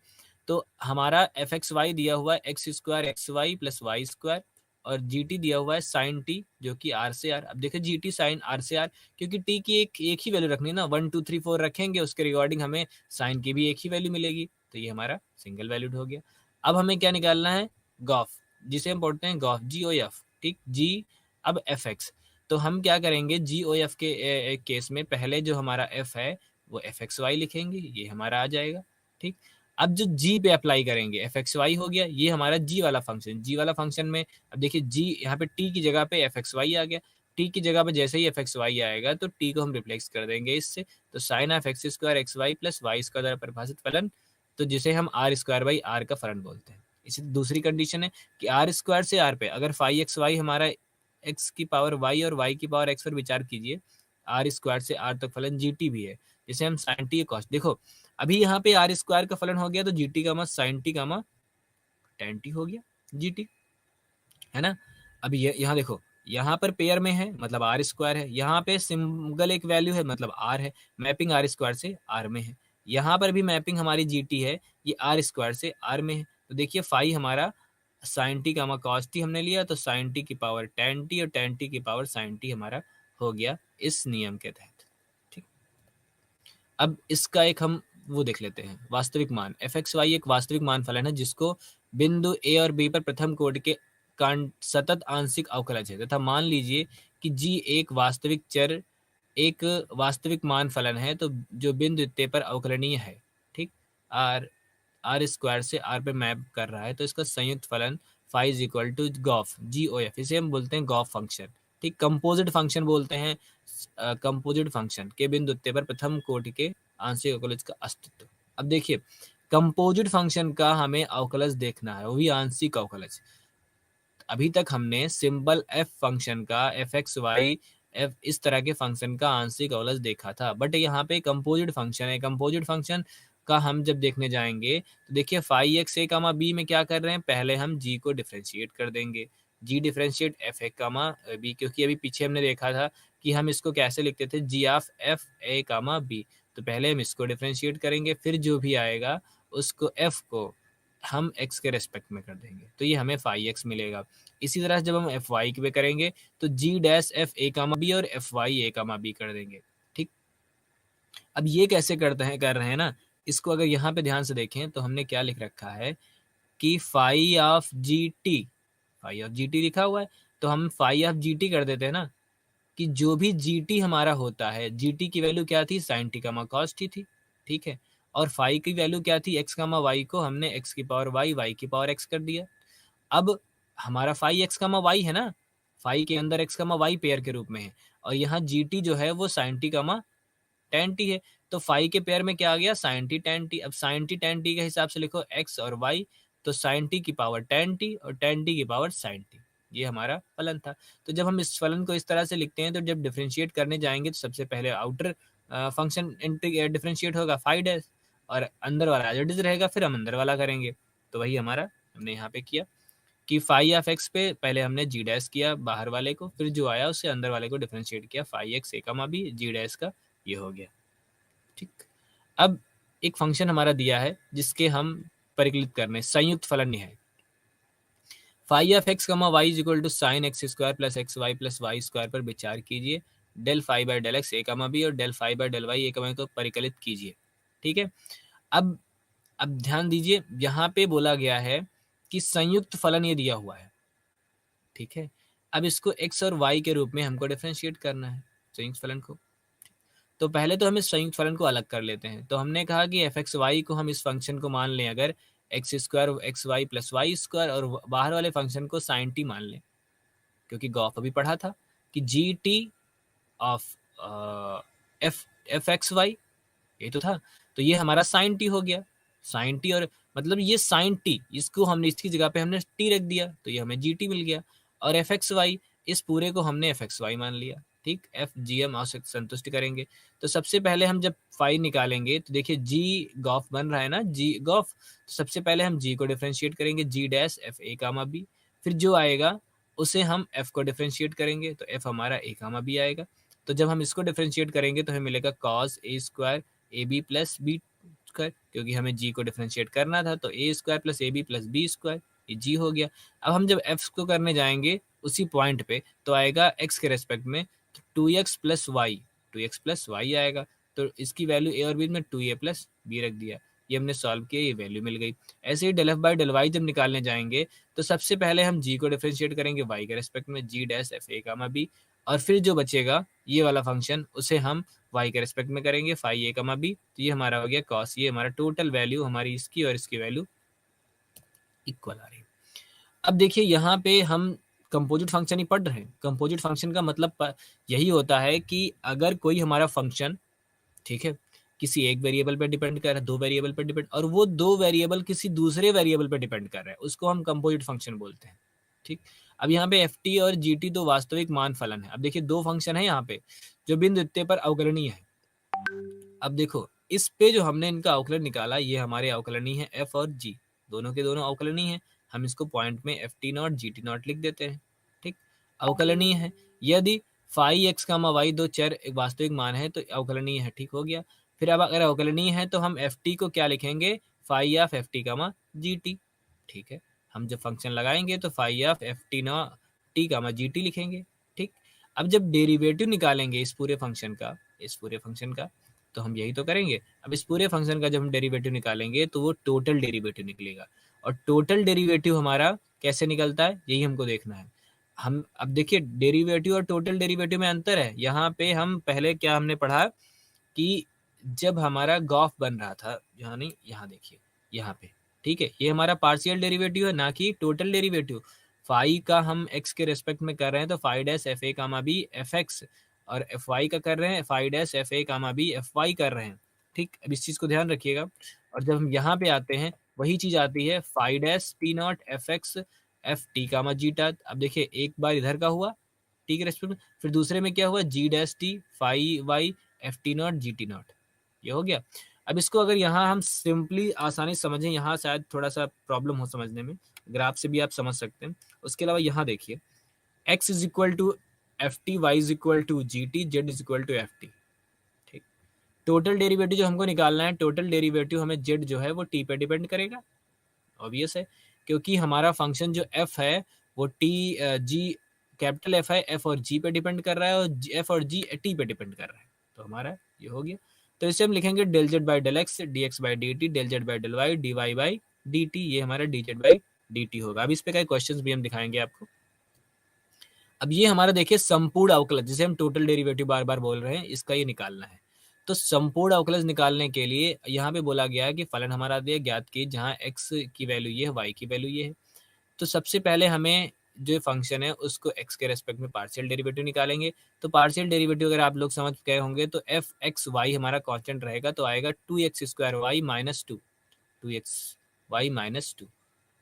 तो हमारा एफ एक्स वाई दिया हुआ है x square x Y plus Y square, और जी टी दिया हुआ है साइन टी जो कि आर से आर। अब देखिए जी टी साइन आर से आर, क्योंकि टी की एक ही वैल्यू रखनी है ना, 1 2 3 4 रखेंगे उसके रिगार्डिंग हमें साइन की भी एक ही वैल्यू मिलेगी, तो ये हमारा सिंगल वैल्यूड हो गया। अब हमें क्या निकालना है, गॉफ, जिसे हम पढ़ते हैं गॉफ, जी ओ एफ, ठीक, जी। अब एफ एक्स, तो हम क्या करेंगे, जी ओ एफ के केस में पहले जो हमारा एफ है वो एफ एक्स वाई लिखेंगे, ये हमारा आ जाएगा, ठीक। अब जो जी पे अप्लाई करेंगे, एफ एक्स वाई हो गया, ये हमारा जी वाला फंक्शन, जी वाला फंक्शन में अब देखिए जी यहाँ पे टी की जगह पे एफ एक्स वाई आ गया, टी की जगह पे जैसे ही एफ एक्स वाई आएगा तो टी को हम रिप्लेस कर देंगे इससे, तो sine of x square x Y plus Y square द्वारा परिभाषित फलन, तो जिसे हम आर स्क्वायर बाई आर का फलन बोलते हैं। इसी दूसरी कंडीशन है कि आर स्क्वायर से आर पे अगर फाई एक्स वाई हमारा एक्स की पावर वाई और वाई की पावर एक्स पर विचार कीजिए, आर स्क्वायर से आर तक फलन जी टी भी है, जिसे हम साइन टी कॉस, देखो अभी यहाँ पे आर स्क्वायर का फलन हो गया तो जी टी का साइन टी का टेन टी हो गया जी टी, है ना। अभी यहाँ देखो, यहाँ पर पेयर में है मतलब आर स्क्वायर है, यहाँ पे सिंगल एक वैल्यू है मतलब आर है, मैपिंग आर स्क्वायर से आर में है। यहाँ पर भी मैपिंग हमारी जी टी है, ये आर स्क्वायर से आर में है। तो देखिए फाई हमारा साइन टी का कॉस टी हमने लिया, तो साइन टी की पावर टेन टी और टेन टी की पावर साइन टी हमारा हो गया इस नियम के तहत, ठीक। अब इसका एक हम वो देख लेते हैं, वास्तविक मान, एफ एक्स वाई एक वास्तविक मान फलन है जिसको बिंदु ए और बी पर प्रथम कोटि के सतत आंशिक अवकलज है, तथा मान लीजिए कि जी एक वास्तविक चर, एक वास्तविक मान फलन है, तो जो बिंदु इत्ते पर अवकलनीय है, ठीक, आर आर स्क्वायर से आर पे मैप कर रहा है, तो इसका संयुक्त फलन phi is equal to g of g o f, इसे हम बोलते हैं गॉफ फंक्शन, ठीक, कंपोजिट फंक्शन बोलते हैं, कंपोजिट फंक्शन के बिंदु इत्ते पर प्रथम कोटि के आंशिक अवकलज का अस्तित्व। अब देखिए कंपोजिट फंक्शन का हमें अवकलज देखना है, वो भी आंशिक अवकलज। अभी तक हमने सिंपल एफ फंक्शन का एफ एक्स वाई एफ इस तरह के फंक्शन का आंशिक अवकलज देखा था, बट यहाँ पे कंपोजिट फंक्शन है, कंपोजिट फंक्शन का हम जब देखने जाएंगे तो देखिए phi x a comma B में क्या कर रहे हैं, पहले हम जी को डिफ्रेंशिएट कर देंगे, जी डिफ्रेंशिएट एफ ए कामा बी, क्योंकि अभी पीछे हमने देखा था कि हम इसको कैसे लिखते थे, G of F A comma B, तो पहले हम इसको डिफ्रेंशिएट करेंगे, फिर जो भी आएगा उसको एफ को हम x के रेस्पेक्ट में कर देंगे, तो ये हमें फाई एक्स मिलेगा। इसी तरह जब हम एफ वाई पे करेंगे तो G dash F A comma B और F Y A comma B कर देंगे, ठीक। अब ये कैसे करते हैं, कर रहे हैं ना, इसको अगर यहाँ पे ध्यान से देखें तो हमने क्या लिख रखा है कि phi of g t, phi of g t लिखा हुआ है, तो हम फाई ऑफ जी टी कर देते हैं ना, कि जो भी जी टी हमारा होता है, जी टी की वैल्यू क्या थी, साइन टी कामा कॉस टी थी, ठीक है, और फाई की वैल्यू क्या थी, एक्स कामा वाई को हमने एक्स की पावर वाई वाई की पावर एक्स कर दिया। अब हमारा फाई एक्स कामा वाई है ना, फाई के अंदर एक्स कामा वाई पेयर के रूप में है, और यहाँ जी टी जो है वो साइन टी कामा टेन टी है, तो फाई के पेयर में क्या आ गया, साइन टी टेन टी। अब साइन टी टेन टी के हिसाब से लिखो एक्स और वाई, तो साइन टी की पावर टेन टी और टेन टी की पावर साइन टी, ये हमारा फलन था। तो जब हम इस फलन को इस तरह से लिखते हैं तो जब डिफ्रेंशिएट करने जाएंगे तो सबसे पहले आउटर फंक्शन डिफ्रेंशिएट होगा फाई डैश, और अंदर वाला एज इट इज रहेगा, फिर हम अंदर वाला करेंगे, तो वही हमारा हमने यहाँ पे किया। कि फाई ऑफ एक्स पे पहले हमने जी डैश किया बाहर वाले को, फिर जो आया उससे अंदर वाले को डिफरेंशिएट किया, phi x A comma B ji dash का, ये हो गया। ठीक, अब एक फंक्शन हमारा दिया है जिसके हम परिकलित करने, संयुक्त फलन है। Phi of X comma Y is equal to sine X square plus x Y plus Y square पर विचार कीजिए। Del phi by del X A comma B और del phi by del Y A comma को परिकलित कीजिए। ठीक है, अब ध्यान दीजिए, यहाँ पे बोला गया है कि संयुक्त फलन ये दिया हुआ है। ठीक है, अब इसको x और y के रूप में हमको डिफरेंशिएट करना है संयुक्त फलन को। तो पहले तो हम इस संयुक्त फलन को अलग कर लेते हैं। तो हमने कहा कि एफ एक्स वाई को हम इस फंक्शन को मान लें अगर x square x Y plus Y square, और बाहर वाले फंक्शन को साइन टी मान लें, क्योंकि गॉफ अभी पढ़ा था कि g t of f f x y ये तो था, तो ये हमारा साइन टी हो गया। साइन टी, और मतलब ये साइन टी, इसको हमने इसकी जगह पे हमने टी रख दिया तो ये हमें जी टी मिल गया। और एफ एक्स वाई, इस पूरे को हमने एफ एक्स वाई मान लिया। ठीक, एफ जी हम संतुष्ट करेंगे। तो सबसे पहले हम जब फाई निकालेंगे तो देखिए जी गॉफ बन रहा है ना, जी गॉफ, तो सबसे पहले हम जी को डिफ्रेंशिएट करेंगे, G dash F A comma B, फिर जो आएगा उसे हम एफ को डिफ्रेंशिएट करेंगे तो एफ हमारा ए कामा बी आएगा। तो जब हम इसको डिफ्रेंशिएट करेंगे तो हमें मिलेगा cos A square A B plus B square, क्योंकि हमें जी को डिफ्रेंशिएट करना था तो A square plus A B plus B square, ये जी हो गया। अब हम जब एफ को करने जाएंगे उसी पॉइंट पे तो आएगा एक्स के रेस्पेक्ट में तो टू एक्स प्लस वाई आएगा। तो इसकी वैल्यू ए और बी में टू ए प्लस बी रख दिया, ये हमने सॉल्व किया, ये वैल्यू मिल गई। ऐसे ही del F by del Y जब निकालने जाएंगे तो सबसे पहले हम जी को डिफ्रेंशिएट करेंगे वाई के रेस्पेक्ट में, G dash F A comma B, और फिर जो बचेगा ये वाला फंक्शन उसे हम वाई के रेस्पेक्ट में करेंगे फाई ए कमा बी, तो ये हमारा हो गया कॉस, ये हमारा टोटल वैल्यू हमारी इसकी और इसकी वैल्यू इक्वल आ रही है। अब देखिए यहाँ पे हम कंपोजिट फंक्शन ही पढ़ रहे हैं। कंपोजिट फंक्शन का मतलब यही होता है कि अगर कोई हमारा फंक्शन, ठीक है, किसी एक वेरिएबल पे डिपेंड कर रहा है, दो वेरिएबल पे डिपेंड, और वो दो वेरिएबल किसी दूसरे वेरिएबल पे डिपेंड कर रहा है, उसको हम कंपोजिट फंक्शन बोलते हैं। ठीक, अब यहाँ पे एफ टी और जी टी दो वास्तविक मान फलन है। अब देखिए दो फंक्शन है यहाँ पे जो बिंदु द्वितीय पर अवकलनीय है। अब देखो इस पे जो हमने इनका अवकलन निकाला ये हमारे अवकलनीय है एफ और जी, दोनों के दोनों अवकलनीय है। हम इसको पॉइंट में F T naught G T not लिख देते हैं। ठीक, अवकलनीय है। यदि फाई एक्स कामा वाई दो चर एक वास्तविक मान है तो अवकलनीय है। ठीक हो गया। फिर अब अगर अवकलनीय है तो हम एफ टी को क्या लिखेंगे, phi of f t comma g t. ठीक है, हम जब फंक्शन लगाएंगे तो phi of f t nought t comma g t लिखेंगे। ठीक, अब जब डेरिवेटिव निकालेंगे इस पूरे फंक्शन का तो हम यही तो करेंगे। अब इस पूरे फंक्शन का जब हम डेरिवेटिव निकालेंगे तो वो टोटल डेरिवेटिव निकलेगा, और टोटल डेरिवेटिव हमारा कैसे निकलता है यही हमको देखना है। हम अब देखिए डेरिवेटिव और टोटल डेरिवेटिव में अंतर है। यहाँ पे हम पहले क्या हमने पढ़ा कि जब हमारा गॉफ बन रहा था, यहाँ नहीं, यहाँ देखिए यहाँ पे, ठीक है, ये हमारा पार्शियल डेरिवेटिव है ना कि टोटल डेरिवेटिव। फाई का हम एक्स के रेस्पेक्ट में कर रहे हैं तो phi dash F A comma b f x, और एफ वाई का कर रहे हैं phi dash F A comma b f y कर रहे हैं। ठीक, अब इस चीज़ को ध्यान रखिएगा। और जब हम यहाँ पे आते हैं वही चीज़ आती है phi dash t nought f x f t comma zeta. अब देखिए एक बार इधर का हुआ टी के रेस्पेक्ट में, फिर दूसरे में क्या हुआ G dash T phi Y F T naught G T naught, ये हो गया। अब इसको अगर यहाँ हम सिंपली आसानी से समझें, यहाँ शायद थोड़ा सा प्रॉब्लम हो समझने में, ग्राफ से भी आप समझ सकते हैं। उसके अलावा यहाँ देखिए x is equal to f t, y is equal to g t, z is equal to f t. ठीक, टोटल डेरिवेटिव जो हमको निकालना है, टोटल डेरिवेटिव हमें जेड जो है वो टी पे डिपेंड करेगा, ऑब्वियस है, क्योंकि हमारा फंक्शन जो एफ है वो टी जी कैपिटल एफ है, एफ और जी पे डिपेंड कर रहा है, और एफ और जी टी पे डिपेंड कर रहा है। तो हमारा ये हो गया। तो इसे हम लिखेंगे del Z by del x d x by D t, del Z by del y d Y by D t, ये हमारा d Z by D T होगा। अब इस पे कई क्वेश्चंस भी हम दिखाएंगे आपको। अब ये हमारा देखिए संपूर्ण अवकलज, जिसे हम टोटल डेरिवेटिव बार बार बोल रहे हैं, इसका ये निकालना है। तो संपूर्ण अवकलज निकालने के लिए यहाँ पे बोला गया है कि फलन हमारा दिया ज्ञात की, जहाँ x की वैल्यू ये है, y की वैल्यू ये है। तो सबसे पहले हमें जो फंक्शन है उसको x के रेस्पेक्ट में पार्शियल डेरिवेटिव निकालेंगे। तो पार्शियल डेरिवेटिव अगर आप लोग समझ गए होंगे तो एफ एक्स वाई हमारा कांस्टेंट रहेगा, तो आएगा two X square Y minus two, two x Y minus two,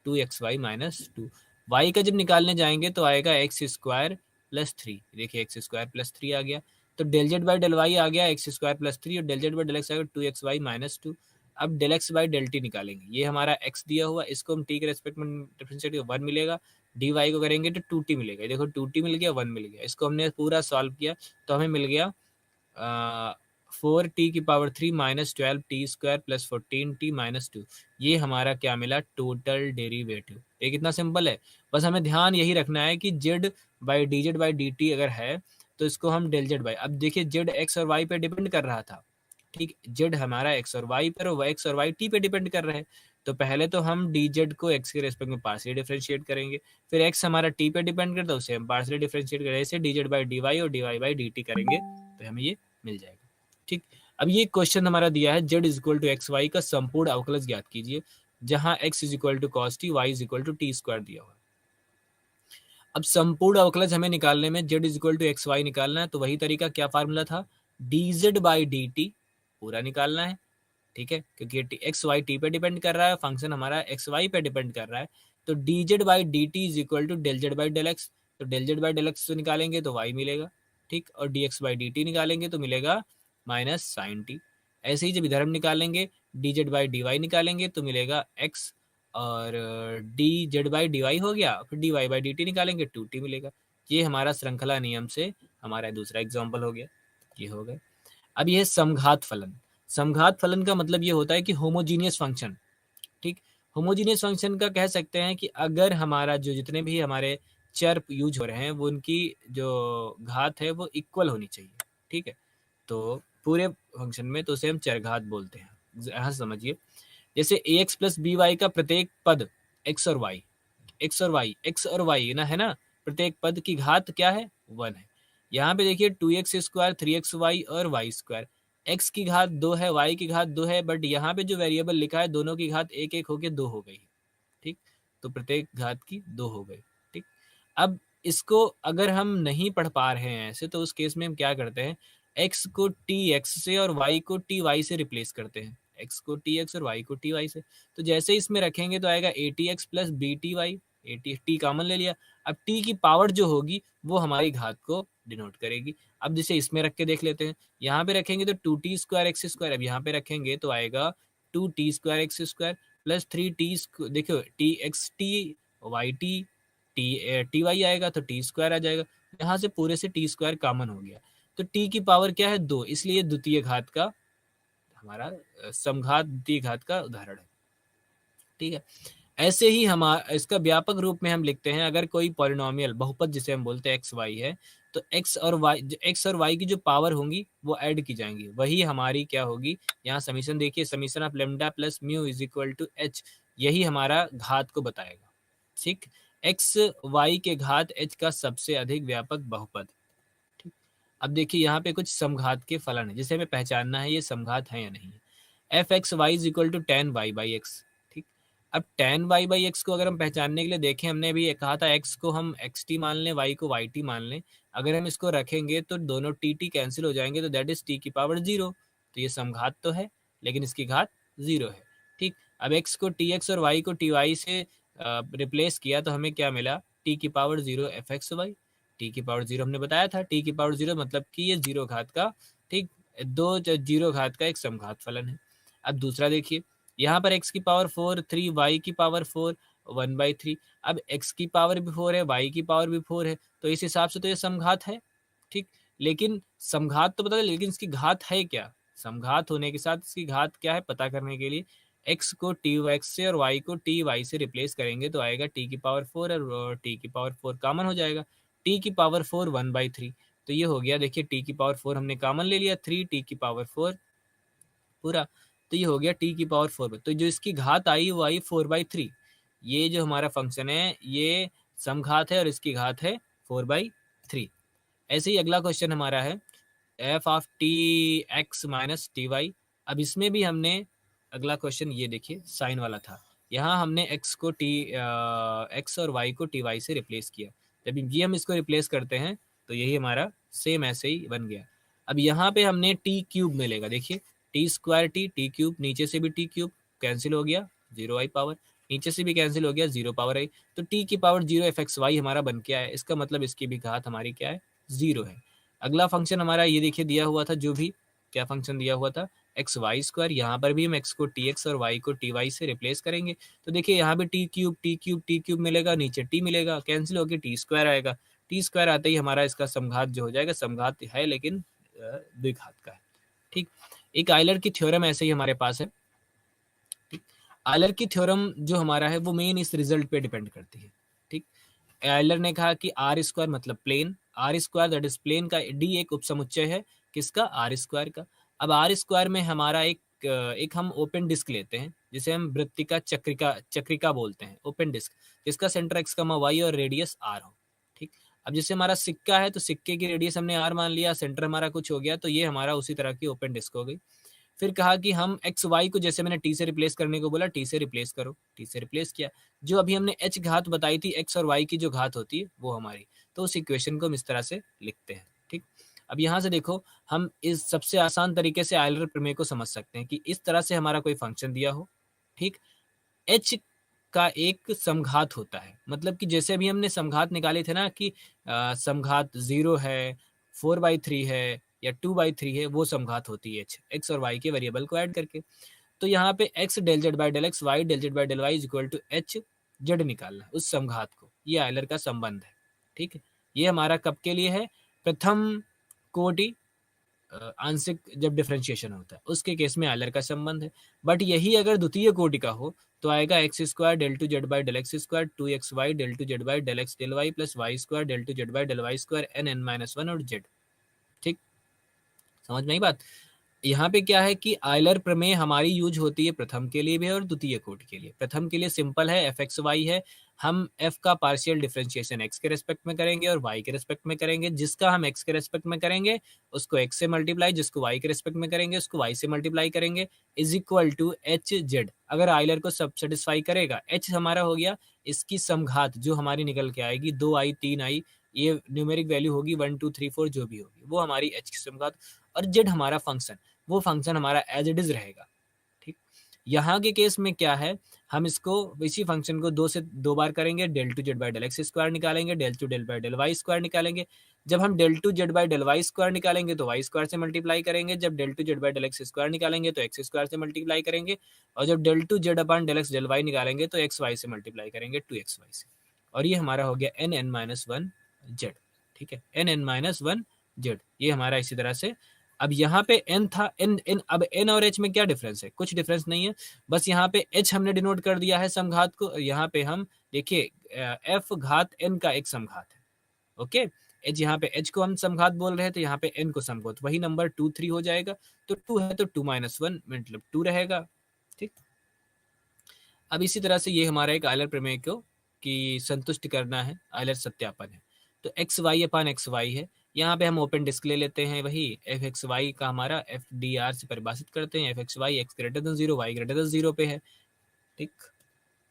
two x Y minus two. Y का जब निकालने जाएंगे तो आएगा एक्स स्क्वायर प्लस थ्री, देखिए एक्स स्क्वायर प्लस थ्री आ गया। तो del Z by del Y आ गया एक्स स्क्वायर प्लस थ्री, और del Z by del X आ गया two x Y minus to. अब del x by del t निकालेंगे, ये हमारा एक्स दिया हुआ, इसको हम टी के रेस्पेक्ट में डिफरेंशिएट 1 मिलेगा, डी वाई को करेंगे तो 2t मिलेगा, देखो 2t मिल गया, 1 मिल गया, इसको हमने पूरा सॉल्व किया तो हमें मिल गया 4t³ minus 12t² plus 14t-2, ये हमारा क्या मिला, टोटल डेरिवेटिव। ये कितना सिंपल है, बस हमें ध्यान यही रखना है कि z by D Z by D T अगर है तो इसको हम डेल जेड बाई, अब देखिए z x और y पे डिपेंड कर रहा था, ठीक, z हमारा x और y पर, और x और y t पे डिपेंड कर रहे हैं, तो पहले तो हम dz को x के रेस्पेक्ट में पार्शियली डिफरेंशिएट करेंगे, फिर x हमारा t पे डिपेंड करता है उसे हम पार्शियली डिफरेंशिएट करेंगे, ऐसे dz बाई dy और dy बाई dt करेंगे तो हमें ये मिल जाएगा, ठीक। अब ये क्वेश्चन हमारा दिया है z is equal to x y का संपूर्ण अवकलज ज्ञात कीजिए, जहां x is equal to cos t, y is equal to t square दिया हुआ। अब संपूर्ण अवकलज हमें निकालने में z is equal to x y निकालना है, तो वही तरीका, क्या फार्मूला था, dz बाई डी टी पूरा निकालना है, ठीक है, क्योंकि एक्स वाई टी पे डिपेंड कर रहा है, फंक्शन हमारा एक्स वाई पे डिपेंड कर रहा है, तो D Z by D T is equal to del Z by del X, तो del Z by del X तो निकालेंगे तो वाई मिलेगा, ठीक, और D x by D T निकालेंगे तो मिलेगा माइनस साइन टी। ऐसे ही जब इधर हम निकालेंगे d Z by d y निकालेंगे तो मिलेगा एक्स, और d Z by d y हो गया, फिर d Y by D T निकालेंगे 2t मिलेगा। ये हमारा श्रृंखला नियम से हमारा दूसरा एग्जाम्पल हो गया, ये हो गया। अब ये समघात फलन, समघात फलन का मतलब ये होता है कि होमोजीनियस फंक्शन, ठीक, होमोजीनियस फंक्शन का कह सकते हैं कि अगर हमारा जो जितने भी हमारे चर यूज हो रहे हैं वो उनकी जो घात है वो इक्वल होनी चाहिए, ठीक है, तो पूरे फंक्शन में तो उसे हम चरघात बोलते हैं। यहाँ समझिए, जैसे ए एक्स प्लस बी वाई का प्रत्येक पद एक्स और वाई, एक्स और वाई, एक्स और वाई ना, है ना, प्रत्येक पद की घात क्या है, 1 है। यहाँ पे देखिए 2x² 3xy और y², x की घात 2 है, y की घात 2 है, बट यहाँ पे जो वेरिएबल लिखा है दोनों की घात एक एक होके 2 हो गई, ठीक, तो प्रत्येक घात की 2 हो गई, ठीक। अब इसको अगर हम नहीं पढ़ पा रहे हैं ऐसे, तो उस केस में हम क्या करते हैं, x को tx से और y को ty से रिप्लेस करते हैं, x को tx और y को ty से, तो जैसे इसमें रखेंगे तो आएगा atx plus bty, t common ले लिया, अब t की पावर जो होगी वो हमारी घात को डिनोट करेगी। अब जैसे इसमें रख के देख लेते हैं, यहाँ पे रखेंगे तो 2t² x², अब यहाँ पे रखेंगे तो आएगा 2t² x² प्लस 3t, देखो t x t y t t y आएगा तो t² आ जाएगा, यहाँ से पूरे से t² कॉमन हो गया, तो t की पावर क्या है 2, इसलिए द्वितीय घात का हमारा समघात द्वितीय घात का उदाहरण है, ठीक है। ऐसे ही हम इसका व्यापक रूप में हम लिखते हैं, अगर कोई पॉलिनोमियल बहुपद जिसे हम बोलते हैं एक्स वाई है, तो एक्स और वाई की जो पावर होंगी वो ऐड की जाएंगी, वही हमारी क्या होगी, यहाँ समीशन देखिए, summation of lambda plus mu is equal to h, यही हमारा घात को बताएगा, ठीक, एक्स वाई के घात एच का सबसे अधिक व्यापक बहुपद, ठीक। अब देखिए यहाँ पे कुछ समघात के फलन है जिसे हमें पहचानना है ये समघात है या नहीं है। F x Y is equal to tan y by x, ठीक। अब tan y बाई एक्स को अगर हम पहचानने के लिए देखें, हमने अभी कहा था x को हम xt मान लें, y को yt मान लें, अगर हम इसको रखेंगे तो दोनों टी कैंसिल हो जाएंगे, तो दैट इज t की पावर 0, तो ये समघात तो है लेकिन इसकी घात 0 है, ठीक। अब x को tx और y को ty से रिप्लेस किया तो हमें क्या मिला, t की power 0 f x y, t की पावर 0 हमने बताया था, t की पावर 0 मतलब कि ये 0 घात का, ठीक, 2 0 घात का एक समघात फलन है। अब दूसरा देखिए, यहाँ पर x की पावर 4, 3 y की पावर 4, 1/3, अब x की पावर भी 4 है, y की पावर भी 4 है, तो इस हिसाब से तो ये समघात है, ठीक। लेकिन समघात तो पता है, लेकिन इसकी घात है क्या, समघात होने के साथ इसकी घात क्या है पता करने के लिए x को ty से और y को ty से रिप्लेस करेंगे तो आएगा t की पावर 4 और t की पावर 4 कॉमन हो जाएगा, t की पावर 4 1/3, तो ये हो गया, देखिए t की पावर 4 हमने कॉमन ले लिया, 3 t की पावर 4 पूरा, तो ये हो गया t की पावर 4, तो जो इसकी घात आई वो आई 4/3, ये जो हमारा फंक्शन है ये समघात है और इसकी घात है 4/3। ऐसे ही अगला क्वेश्चन हमारा है f of t x minus t y. अब इसमें भी हमने अगला क्वेश्चन ये देखिए साइन वाला था, यहाँ हमने एक्स को एक्स और वाई को टी वाई से रिप्लेस किया, जब ये हम इसको रिप्लेस करते हैं तो यही हमारा सेम ऐसे ही बन गया। अब यहाँ पे हमने टी क्यूब मिलेगा, देखिए t² टी क्यूब, नीचे से भी टी क्यूब कैंसिल हो गया, 0 आई पावर, नीचे से भी कैंसिल हो गया, 0 पावर आई, तो t की पावर 0 एफ एक्स वाई हमारा बन के आया, इसका मतलब इसकी भी घात हमारी क्या है 0 है। अगला फंक्शन हमारा ये देखिए दिया हुआ था, जो भी क्या फंक्शन दिया हुआ था, एक्स वाई स्क्वायर, यहाँ पर भी हम एक्स को टी एक्स और वाई को टी वाई से रिप्लेस करेंगे। तो देखिए यहाँ पे टी क्यूब मिलेगा, नीचे टी मिलेगा, कैंसिल होकर टी स्क्वायर आएगा। टी स्क्वायर आते ही हमारा इसका समघात जो हो जाएगा, समघात है लेकिन द्विघात का है। ठीक, एक आयलर की थ्योरम ऐसे ही हमारे पास है। आयलर की थ्योरम जो हमारा है वो मेन इस रिजल्ट पे डिपेंड करती है। ठीक, आयलर ने कहा कि आर स्क्वायर मतलब plane, R square that is plane का डी एक उपसमुच्चय है किसका, आर स्क्वायर का। अब आर स्क्वायर में हमारा एक हम ओपन डिस्क लेते हैं जिसे हम वृत्तिका चक्रिका बोलते हैं, ओपन डिस्क, जिसका सेंटर एक्स कमा वाई और रेडियस आर हो। ठीक, अब जैसे हमारा सिक्का है तो सिक्के की रेडियस हमने आर मान लिया, सेंटर हमारा कुछ हो गया, तो ये हमारा उसी तरह की ओपन डिस्क हो गई। फिर कहा कि हम एक्स वाई को जैसे मैंने टी से रिप्लेस करने को बोला, टी से रिप्लेस करो, टी से रिप्लेस किया। जो अभी हमने एच घात बताई थी, एक्स और वाई की जो घात होती है वो हमारी, तो उस इक्वेशन को हम इस तरह से लिखते हैं। ठीक, अब यहाँ से देखो हम इस सबसे आसान तरीके से आयलर प्रमेय को समझ सकते हैं कि इस तरह से हमारा कोई फंक्शन दिया हो। ठीक, एच का एक समघात होता है, मतलब कि जैसे अभी हमने समघात निकाले थे ना कि समघात 0 है, 4/3 है या 2/3 है, वो समघात होती है एच, एक्स और वाई के वेरिएबल को ऐड करके। तो यहाँ पे x del Z by del x, y del Z by del y is equal to h z निकालना है उस समघात को, ये आयलर का संबंध है। ठीक है, ये हमारा कब के लिए है, प्रथम कोटि आंशिक जब डिफरेंशिएशन होता है उसके केस में आयलर का संबंध है। बट यही अगर द्वितीय कोटि का हो तो आएगा x square del two Z by del x square, 2xy del two Z by del x del y plus Y square del two Z by del Y square n(n-1) और जेड। ठीक, समझ में आई बात। यहाँ पे क्या है कि आयलर प्रमेय हमारी यूज होती है प्रथम के लिए भी और द्वितीय कोटि के लिए। प्रथम के लिए सिंपल है, एफ एक्स वाई है, हम f का पार्शियल डिफरेंशिएशन x के रेस्पेक्ट में करेंगे और y के रेस्पेक्ट में करेंगे। जिसका हम x के रेस्पेक्ट में करेंगे उसको x से मल्टीप्लाई, जिसको y के रेस्पेक्ट में करेंगे उसको y से मल्टीप्लाई करेंगे, is equal to h z. अगर आयलर को सब सेटिस्फाई करेगा, h हमारा हो गया इसकी समघात जो हमारी निकल के आएगी, 2i 3i, ये न्यूमेरिक वैल्यू होगी 1 2 3 4 जो भी होगी वो हमारी h की समघात, और z हमारा फंक्शन, वो फंक्शन हमारा एज इट इज रहेगा। ठीक, यहाँ के केस में क्या है, हम इसको इसी फंक्शन को 2 से 2 बार करेंगे, del two Z by del x square निकालेंगे, del two del by del Y square निकालेंगे। जब हम del two Z by del Y square निकालेंगे तो वाई स्क्वायर से मल्टीप्लाई करेंगे, जब del two Z by del x square निकालेंगे तो एक्स स्क्वायर से मल्टीप्लाई करेंगे, और जब del two Z upon del x del Y निकालेंगे तो एक्स वाई से मल्टीप्लाई करेंगे 2xy से, और ये हमारा हो गया n(n-1) जेड। ठीक है, n(n-1) जेड, ये हमारा इसी तरह से। अब यहाँ पे n था, n अब n और h में क्या डिफरेंस है, कुछ डिफरेंस नहीं है, बस यहाँ पे h हमने डिनोट कर दिया है समघात को, यहाँ पे हम देखिए f घात n का एक समघात है। ओके, h यहाँ पे h को हम समघात बोल रहे हैं तो यहाँ पे n को समघात, वही नंबर 2 3 हो जाएगा, तो 2 है तो 2-1 मतलब 2 रहेगा। ठीक, अब इसी तरह से ये हमारा एक आयलर प्रमेय को कि संतुष्ट करना है, आयलर सत्यापन है। तो एक्स वाई अपान एक्स वाई है, यहाँ पे हम ओपन डिस्क ले लेते हैं, वही एफ एक्स वाई का हमारा एफ डी आर से परिभाषित करते हैं, f x y x greater than 0 y greater than 0 पे है। ठीक,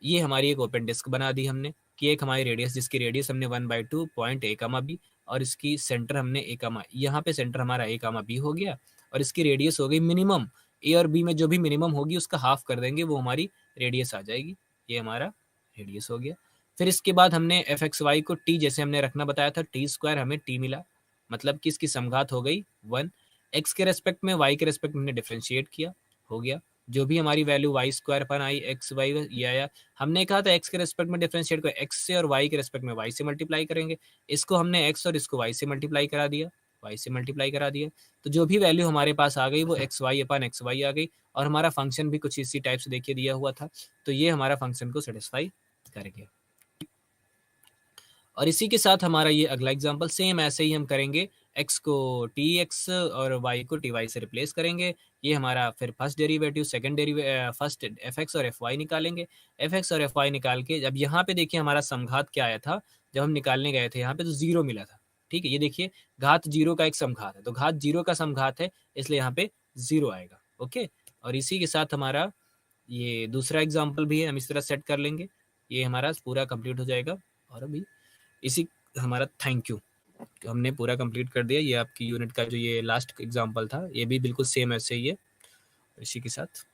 ये हमारी एक ओपन डिस्क बना दी हमने कि एक हमारी रेडियस, जिसकी रेडियस हमने 1/2 पॉइंट ए कामा बी, और इसकी सेंटर हमने ए कामा, यहाँ पे सेंटर हमारा ए कामा बी हो गया, और इसकी रेडियस हो गई मिनिमम, ए और बी में जो भी मिनिमम होगी उसका हाफ कर देंगे, वो हमारी रेडियस आ जाएगी, ये हमारा रेडियस हो गया। फिर इसके बाद हमने एफ एक्स वाई को टी जैसे हमने रखना बताया था, टी स्क्वायर हमें टी मिला, मतलब कि इसकी समघात हो गई 1, एक्स के रेस्पेक्ट में वाई के रेस्पेक्ट में हमने डिफ्रेंशिएट किया, हो गया, जो भी हमारी वैल्यू वाई स्क्वायर अपन आई एक्स वाई ये आया। हमने कहा था एक्स के रेस्पेक्ट में डिफरेंशिएट को एक्स से और वाई के रेस्पेक्ट में वाई से मल्टीप्लाई करेंगे, इसको हमने एक्स और इसको वाई से मल्टीप्लाई करा दिया, वाई से मल्टीप्लाई करा दिया, तो जो भी वैल्यू हमारे पास आ गई वो एक्स वाई अपन एक्स वाई आ गई, और हमारा फंक्शन भी कुछ इसी टाइप से देखिए दिया हुआ था, तो ये हमारा फंक्शन को सेटिस्फाई कर गया। और इसी के साथ हमारा ये अगला एग्जाम्पल सेम ऐसे ही हम करेंगे, x को टी एक्स और y को टी वाई से रिप्लेस करेंगे, ये हमारा फिर first derivative, second derivative, first F x और एफ वाई निकालेंगे, एफ एक्स और एफ वाई निकाल के जब यहाँ पे देखिए हमारा समघात क्या आया था, जब हम निकालने गए थे यहाँ पे तो 0 मिला था। ठीक है, ये देखिए घात 0 का एक समघात है, तो घात 0 का समघात है इसलिए यहाँ पे 0 आएगा। ओके, और इसी के साथ हमारा ये दूसरा एग्जाम्पल भी है, हम इस तरह सेट कर लेंगे, ये हमारा पूरा कंप्लीट हो जाएगा। और अभी इसी हमारा थैंक यू, हमने पूरा कंप्लीट कर दिया, ये आपकी यूनिट का जो ये लास्ट एग्जांपल था ये भी बिल्कुल सेम ऐसे ही है। इसी के साथ